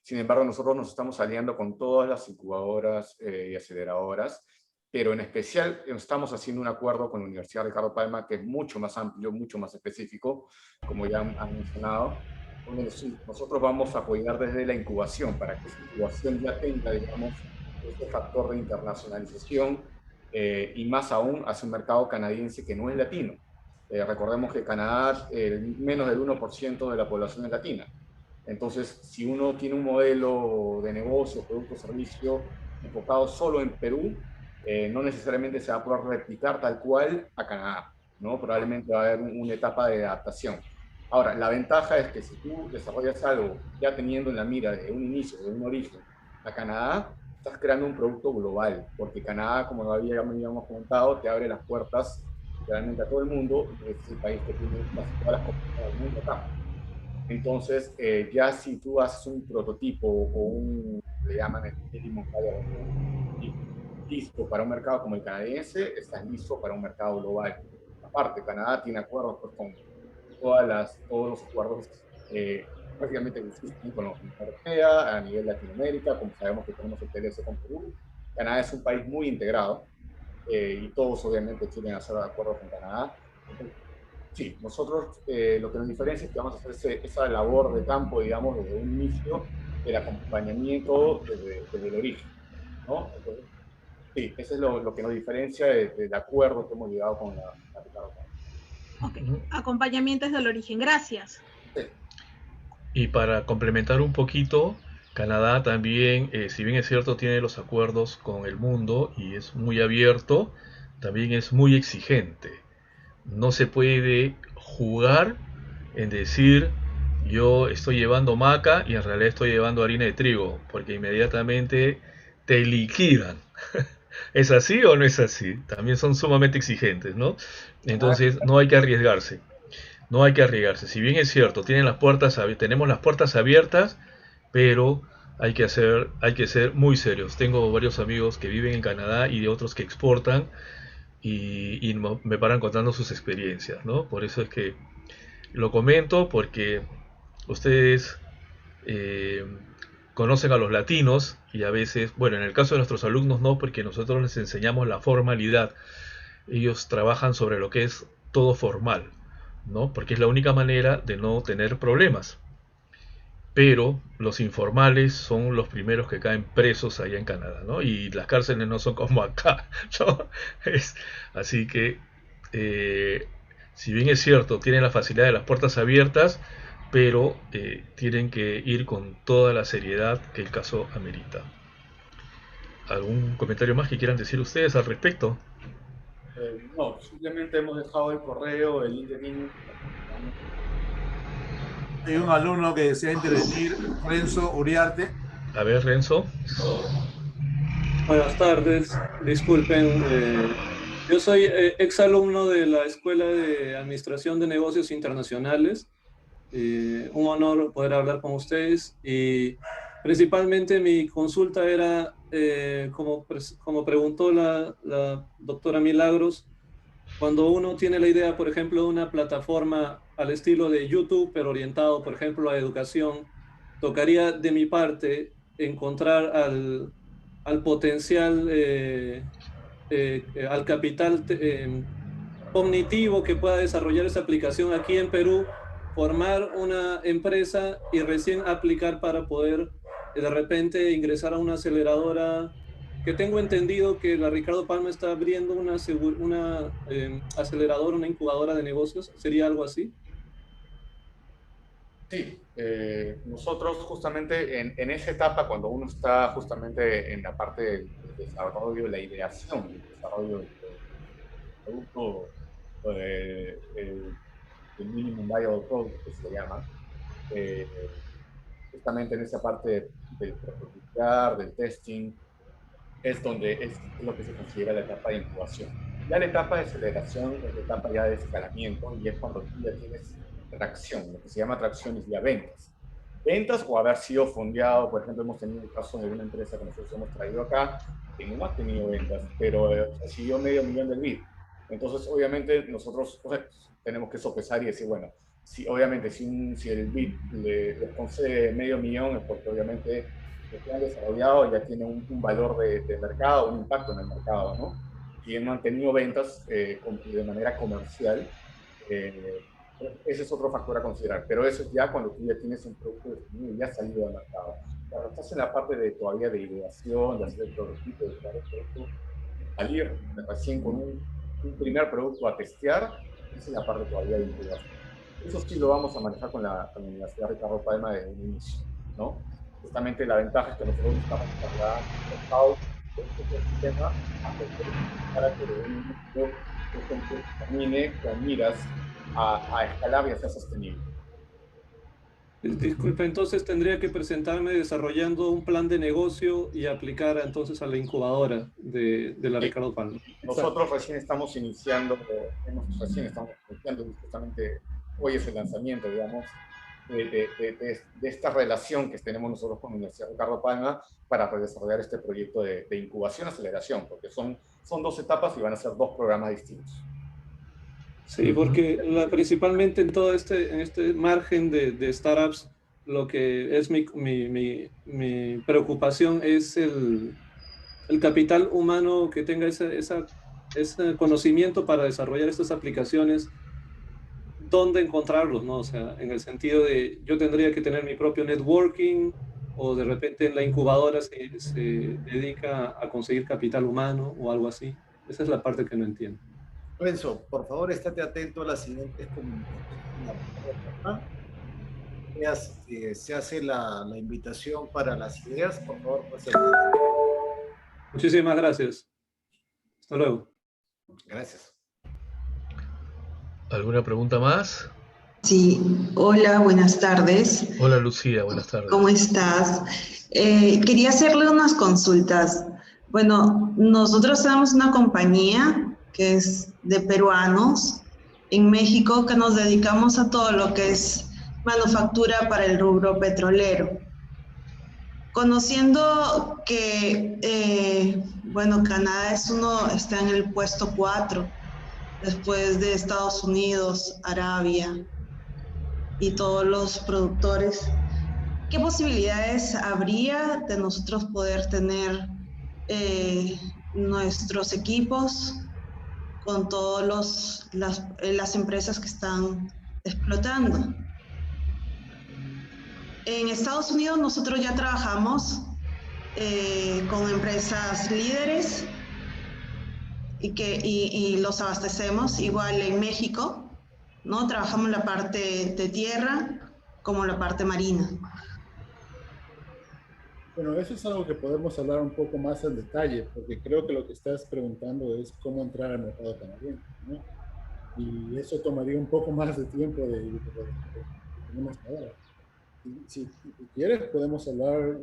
Sin embargo, nosotros nos estamos aliando con todas las incubadoras y aceleradoras, pero en especial estamos haciendo un acuerdo con la Universidad Ricardo Palma que es mucho más amplio, mucho más específico, como ya han mencionado. Donde nosotros vamos a apoyar desde la incubación, para que esa incubación ya tenga, digamos, este factor de internacionalización y más aún hacia un mercado canadiense que no es latino. Recordemos que Canadá, menos del 1% de la población es latina. Entonces, si uno tiene un modelo de negocio, producto o servicio enfocado solo en Perú, no necesariamente se va a poder replicar tal cual a Canadá, ¿no? Probablemente va a haber una etapa de adaptación. Ahora, la ventaja es que si tú desarrollas algo ya teniendo en la mira de un inicio, de un origen, a Canadá, estás creando un producto global, porque Canadá, como ya habíamos comentado, te abre las puertas realmente a todo el mundo, es el país que tiene casi todas las compañías del mundo acá. Entonces, ya si tú haces un prototipo o le llaman el mínimo listo para un mercado como el canadiense, estás listo para un mercado global. Aparte, Canadá tiene acuerdos pues, con todos los acuerdos prácticamente que existen con la Unión Europea, a nivel Latinoamérica, como sabemos que tenemos el TLC con Perú. Canadá es un país muy integrado y todos obviamente quieren hacer acuerdos con Canadá. Entonces, sí, nosotros lo que nos diferencia es que vamos a hacer esa labor de campo, digamos, desde un inicio, el acompañamiento desde el origen, ¿no? Entonces, sí, eso es lo que nos diferencia del acuerdo que hemos llegado con la Ricardo. Ok, acompañamiento desde el origen, gracias. Sí. Y para complementar un poquito, Canadá también, si bien es cierto, tiene los acuerdos con el mundo y es muy abierto, también es muy exigente. No se puede jugar en decir yo estoy llevando maca y en realidad estoy llevando harina de trigo, porque inmediatamente te liquidan. ¿Es así o no es así? También son sumamente exigentes, ¿no? Entonces no hay que arriesgarse. No hay que arriesgarse. Si bien es cierto, tenemos las puertas abiertas, pero hay que ser muy serios. Tengo varios amigos que viven en Canadá y de otros que exportan y me paran contando sus experiencias, ¿no? Por eso es que lo comento, porque ustedes conocen a los latinos Y a veces, bueno, en el caso de nuestros alumnos no, porque nosotros les enseñamos la formalidad. Ellos trabajan sobre lo que es todo formal, ¿no? Porque es la única manera de no tener problemas. Pero los informales son los primeros que caen presos allá en Canadá, ¿no? Y las cárceles no son como acá, ¿no? Así que, si bien es cierto, tienen la facilidad de las puertas abiertas, pero tienen que ir con toda la seriedad que el caso amerita. ¿Algún comentario más que quieran decir ustedes al respecto? No, simplemente hemos dejado el correo, el LinkedIn. Hay un alumno que desea intervenir, Renzo Uriarte. A ver, Renzo. Buenas tardes, disculpen, yo soy exalumno de la Escuela de Administración de Negocios Internacionales. Un honor poder hablar con ustedes y principalmente mi consulta era, como preguntó la doctora Milagros, cuando uno tiene la idea, por ejemplo, de una plataforma al estilo de YouTube, pero orientado, por ejemplo, a educación, tocaría de mi parte encontrar al potencial, al capital cognitivo que pueda desarrollar esa aplicación aquí en Perú, formar una empresa y recién aplicar para poder de repente ingresar a una aceleradora, que tengo entendido que la Ricardo Palma está abriendo una aceleradora, una incubadora de negocios. ¿Sería algo así? Sí, nosotros justamente en esa etapa, cuando uno está justamente en la parte del desarrollo, la ideación, el desarrollo del producto, el minimum viable product que se llama, justamente en esa parte del prototipar, del testing, es donde es lo que se considera la etapa de incubación. Ya la etapa de aceleración es la etapa ya de escalamiento, y es cuando tú ya tienes tracción, lo que se llama tracción es ya ventas. Ventas o haber sido fondeado, por ejemplo, hemos tenido el caso de una empresa que nosotros hemos traído acá, que no ha tenido ventas, pero recibió $500,000 del BID. Entonces, obviamente, nosotros tenemos que sopesar y decir, bueno, obviamente, si el BID les concede $500,000, es porque obviamente lo que han desarrollado ya tiene un valor de mercado, un impacto en el mercado, ¿no? Y han mantenido ventas de manera comercial. Ese es otro factor a considerar, pero eso es ya cuando tú ya tienes un producto definido y ya ha salido al mercado. Cuando estás en la parte todavía de ideación, de hacer el prototipo, de crear el producto, salir recién con un primer producto a testear, esa es la parte todavía de incubación. Eso sí lo vamos a manejar con la Universidad Ricardo Palma desde un inicio, ¿no? Justamente la ventaja es que nosotros estamos trabajando este sistema para que el producto termine con miras a escalar y a ser sostenible. Disculpe, entonces tendría que presentarme desarrollando un plan de negocio y aplicar entonces a la incubadora de la Ricardo Palma. Nosotros recién estamos iniciando, justamente hoy es el lanzamiento, digamos, de esta relación que tenemos nosotros con la Universidad Ricardo Palma para desarrollar este proyecto de incubación-aceleración, porque son 2 etapas y van a ser 2 programas distintos. Sí, porque principalmente en todo este margen de startups, lo que es mi preocupación es el capital humano que tenga ese conocimiento para desarrollar estas aplicaciones. ¿Dónde encontrarlos, no? O sea, en el sentido de yo tendría que tener mi propio networking, o de repente la incubadora se dedica a conseguir capital humano o algo así. Esa es la parte que no entiendo. Renzo, por favor, estate atento a las siguientes comunicaciones. Se hace la invitación para las ideas, por favor. Muchísimas gracias. Hasta luego. Gracias. ¿Alguna pregunta más? Sí, hola, buenas tardes. Hola Lucía, buenas tardes. ¿Cómo estás? Quería hacerle unas consultas. Bueno, nosotros tenemos una compañía que es de peruanos en México, que nos dedicamos a todo lo que es manufactura para el rubro petrolero. Conociendo que, bueno, Canadá está en el puesto 4, después de Estados Unidos, Arabia y todos los productores. ¿qué posibilidades habría de nosotros poder tener nuestros equipos con todas las empresas que están explotando? En Estados Unidos nosotros ya trabajamos con empresas líderes y los abastecemos. Igual en México, ¿no? Trabajamos la parte de tierra como la parte marina. Bueno, eso es algo que podemos hablar un poco más en detalle, porque creo que lo que estás preguntando es cómo entrar al mercado canadiense, ¿no? Y eso tomaría un poco más de tiempo de tenemos ahora. Si quieres, podemos hablar,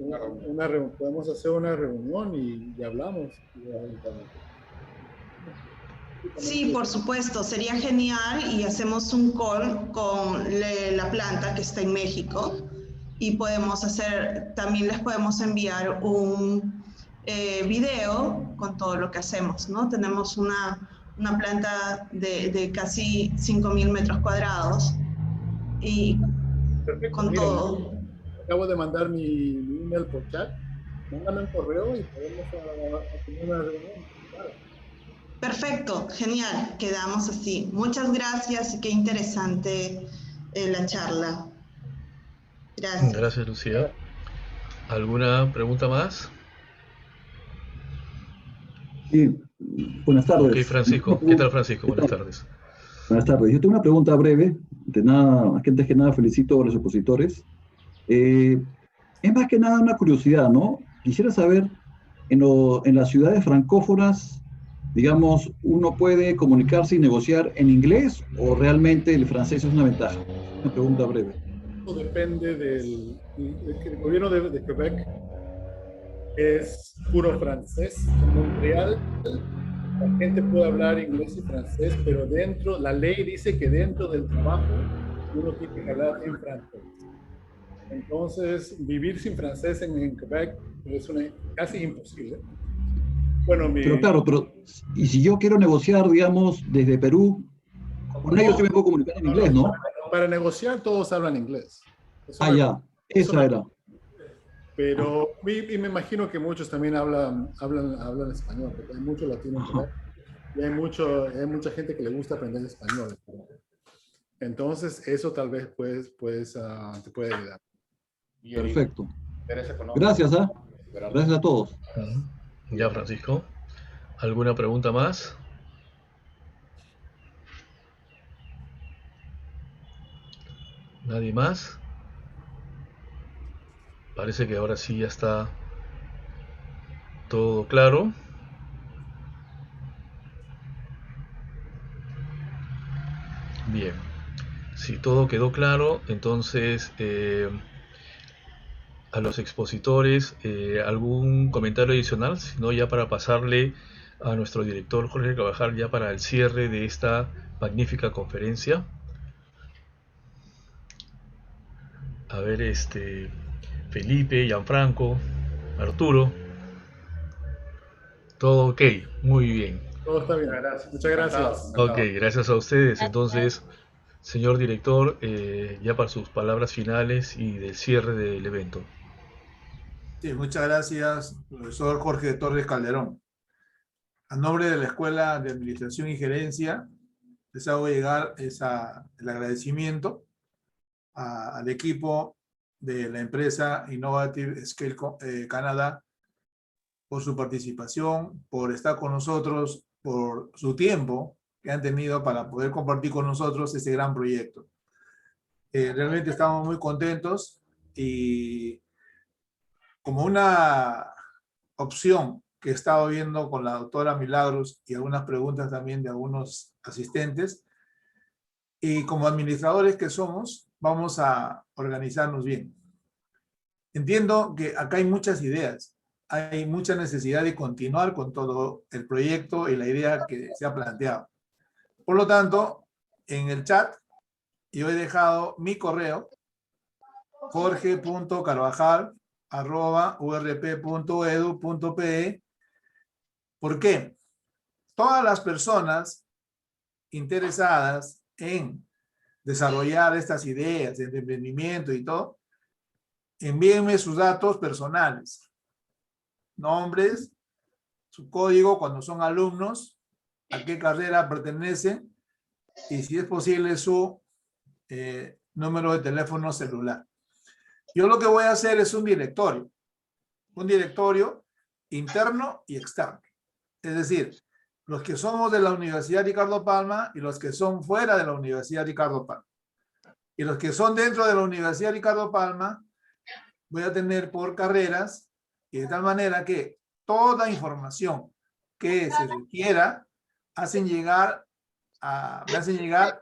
podemos hacer una reunión y hablamos. Sí, por supuesto, sería genial y hacemos un call con la planta que está en México y podemos hacer, también les podemos enviar un video con todo lo que hacemos, ¿no? Tenemos una planta de casi 5.000 metros cuadrados y perfecto, con mira, todo. Acabo de mandar mi email por chat, mándame un correo y podemos tener una reunión. Claro. Perfecto, genial, quedamos así. Muchas gracias y qué interesante la charla. Gracias. Gracias, Lucía. ¿Alguna pregunta más? Sí, buenas tardes. Ok, Francisco. ¿Qué tal, Francisco? Buenas tardes. Buenas tardes. Yo tengo una pregunta breve. Antes que nada, felicito a los expositores. Es más que nada una curiosidad, ¿no? Quisiera saber, en las ciudades francófonas, digamos, ¿uno puede comunicarse y negociar en inglés o realmente el francés es una ventaja? Una pregunta breve. Eso depende del gobierno de Quebec. Es puro francés. En Montreal la gente puede hablar inglés y francés, pero la ley dice que dentro del trabajo uno tiene que hablar en francés. Entonces, vivir sin francés en Quebec es casi imposible. Bueno, Pero claro, y si yo quiero negociar, digamos, desde Perú, con ellos yo me puedo comunicar en inglés, ¿no? Para negociar todos hablan inglés. Ya, esa era. Pero y me imagino que muchos también hablan español, porque hay muchos latinos y hay mucha gente que le gusta aprender español. Entonces, eso tal vez te puede ayudar. Perfecto. Gracias, Gracias a todos. Ya, Francisco. ¿Alguna pregunta más? ¿Nadie más? Parece que ahora sí ya está todo claro. Bien. Si todo quedó claro, entonces a los expositores algún comentario adicional, sino ya para pasarle a nuestro director Jorge Carvajal ya para el cierre de esta magnífica conferencia. A ver, Felipe, Gianfranco, Arturo. Todo ok, muy bien. Todo está bien, gracias. Muchas gracias. Ok, gracias a ustedes. Entonces, señor director, ya para sus palabras finales y del cierre del evento. Sí, muchas gracias, profesor Jorge Torres Calderón. A nombre de la Escuela de Administración y Gerencia, les hago llegar el agradecimiento al equipo de la empresa Innovative Scale Canadá por su participación, por estar con nosotros, por su tiempo que han tenido para poder compartir con nosotros este gran proyecto. Realmente estamos muy contentos y como una opción que he estado viendo con la doctora Milagros y algunas preguntas también de algunos asistentes, y como administradores que somos, vamos a organizarnos bien. Entiendo que acá hay muchas ideas, hay mucha necesidad de continuar con todo el proyecto y la idea que se ha planteado. Por lo tanto, en el chat yo he dejado mi correo, jorge.carvajal@urp.edu.pe. ¿Por qué? Todas las personas interesadas en desarrollar estas ideas de emprendimiento y todo, envíenme sus datos personales, nombres, su código cuando son alumnos, a qué carrera pertenecen y si es posible su número de teléfono celular. Yo lo que voy a hacer es un directorio interno y externo. Es decir, los que somos de la Universidad Ricardo Palma y los que son fuera de la Universidad Ricardo Palma. Y los que son dentro de la Universidad Ricardo Palma, voy a tener por carreras y de tal manera que toda información que se requiera me hacen llegar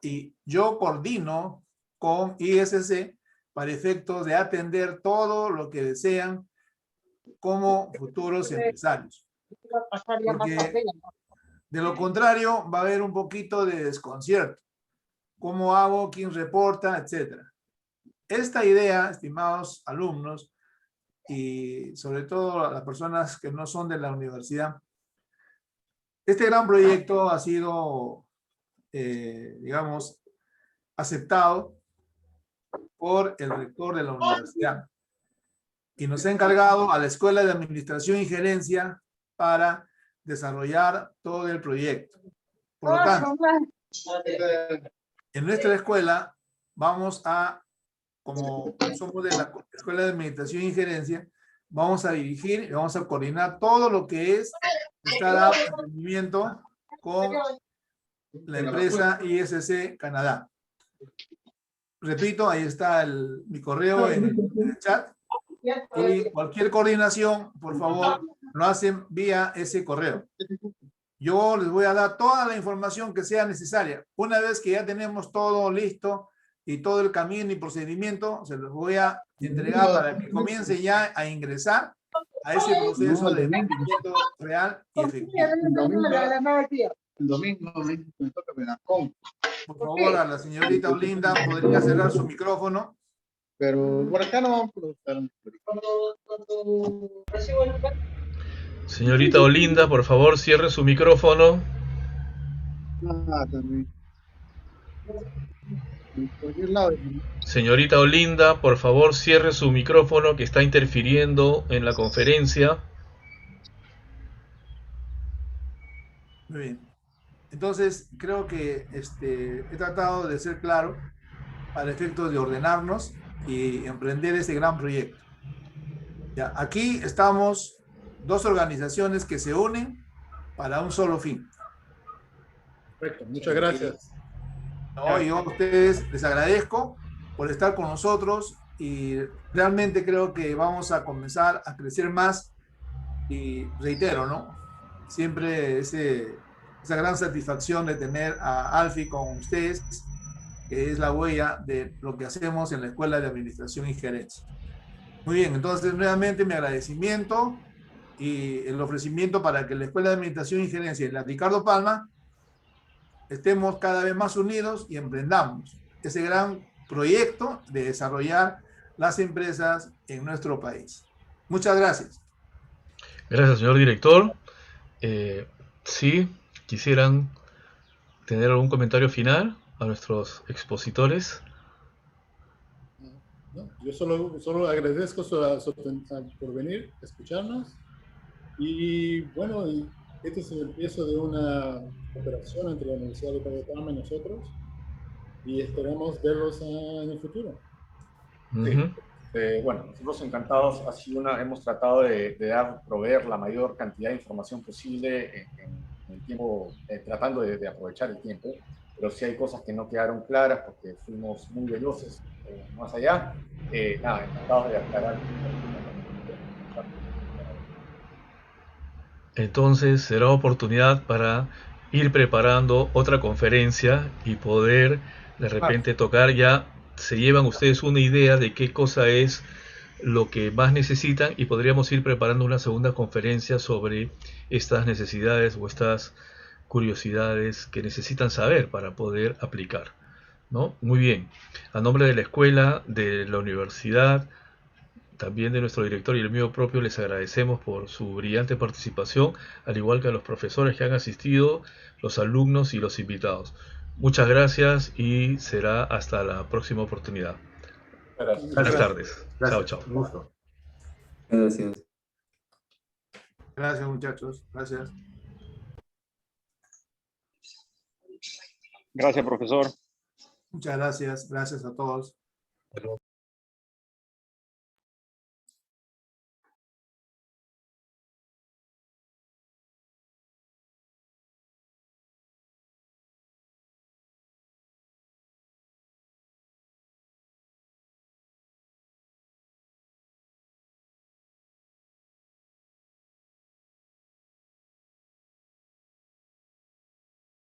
y yo coordino con ISC para efectos de atender todo lo que desean como futuros empresarios. Porque de lo contrario va a haber un poquito de desconcierto. ¿Cómo hago? ¿Quién reporta? Etcétera. Esta idea, estimados alumnos, y sobre todo las personas que no son de la universidad, este gran proyecto ha sido, digamos, aceptado por el rector de la universidad y nos ha encargado a la Escuela de Administración y Gerencia para desarrollar todo el proyecto. Por lo tanto, en nuestra escuela vamos a, como somos de la Escuela de Administración y Gerencia, vamos a dirigir y vamos a coordinar todo lo que es startup emprendimiento con la empresa ISC Canadá. Repito, ahí está mi correo en el chat. Y cualquier coordinación, por favor, lo hacen vía ese correo. Yo les voy a dar toda la información que sea necesaria. Una vez que ya tenemos todo listo y todo el camino y procedimiento, se los voy a entregar para que comience ya a ingresar a ese proceso de emprendimiento real y efectivo. El domingo me toca Benacón. Por favor, a la señorita Olinda, ¿podría cerrar su micrófono? Pero por acá no vamos a preguntar. Señorita Olinda, por favor, cierre su micrófono. También. En cualquier lado. Señorita Olinda, por favor, cierre su micrófono que está interfiriendo en la conferencia. Muy bien. Entonces, creo que he tratado de ser claro para efectos de ordenarnos y emprender ese gran proyecto. Ya, aquí estamos dos organizaciones que se unen para un solo fin. Perfecto, muchas gracias. No, yo a ustedes les agradezco por estar con nosotros y realmente creo que vamos a comenzar a crecer más y reitero, ¿no? Siempre esa gran satisfacción de tener a Alfie con ustedes, que es la huella de lo que hacemos en la Escuela de Administración y Gerencia. Muy bien, entonces nuevamente mi agradecimiento y el ofrecimiento para que la Escuela de Administración y Gerencia y la Ricardo Palma estemos cada vez más unidos y emprendamos ese gran proyecto de desarrollar las empresas en nuestro país. Muchas gracias. Gracias, señor director. Sí, quisieran tener algún comentario final a nuestros expositores. No, yo solo agradezco por venir, escucharnos. Y bueno, este es el empiezo de una cooperación entre la Universidad de Ricardo Palma y nosotros. Y esperamos verlos en el futuro. Sí. Bueno, nosotros encantados, hemos tratado de proveer la mayor cantidad de información posible en el tiempo, tratando de aprovechar el tiempo, pero si hay cosas que no quedaron claras porque fuimos muy veloces más allá, nada, encantados de aclarar. Entonces será oportunidad para ir preparando otra conferencia y poder de repente tocar. Ya se llevan ustedes una idea de qué cosa es lo que más necesitan y podríamos ir preparando una segunda conferencia sobre estas necesidades o estas curiosidades que necesitan saber para poder aplicar, ¿no? Muy bien. A nombre de la escuela, de la universidad, también de nuestro director y el mío propio, les agradecemos por su brillante participación, al igual que a los profesores que han asistido, los alumnos y los invitados. Muchas gracias y será hasta la próxima oportunidad. Buenas tardes. Chao, chao. Un gusto. Gracias. Gracias, muchachos. Gracias. Gracias, profesor. Muchas gracias. Gracias a todos.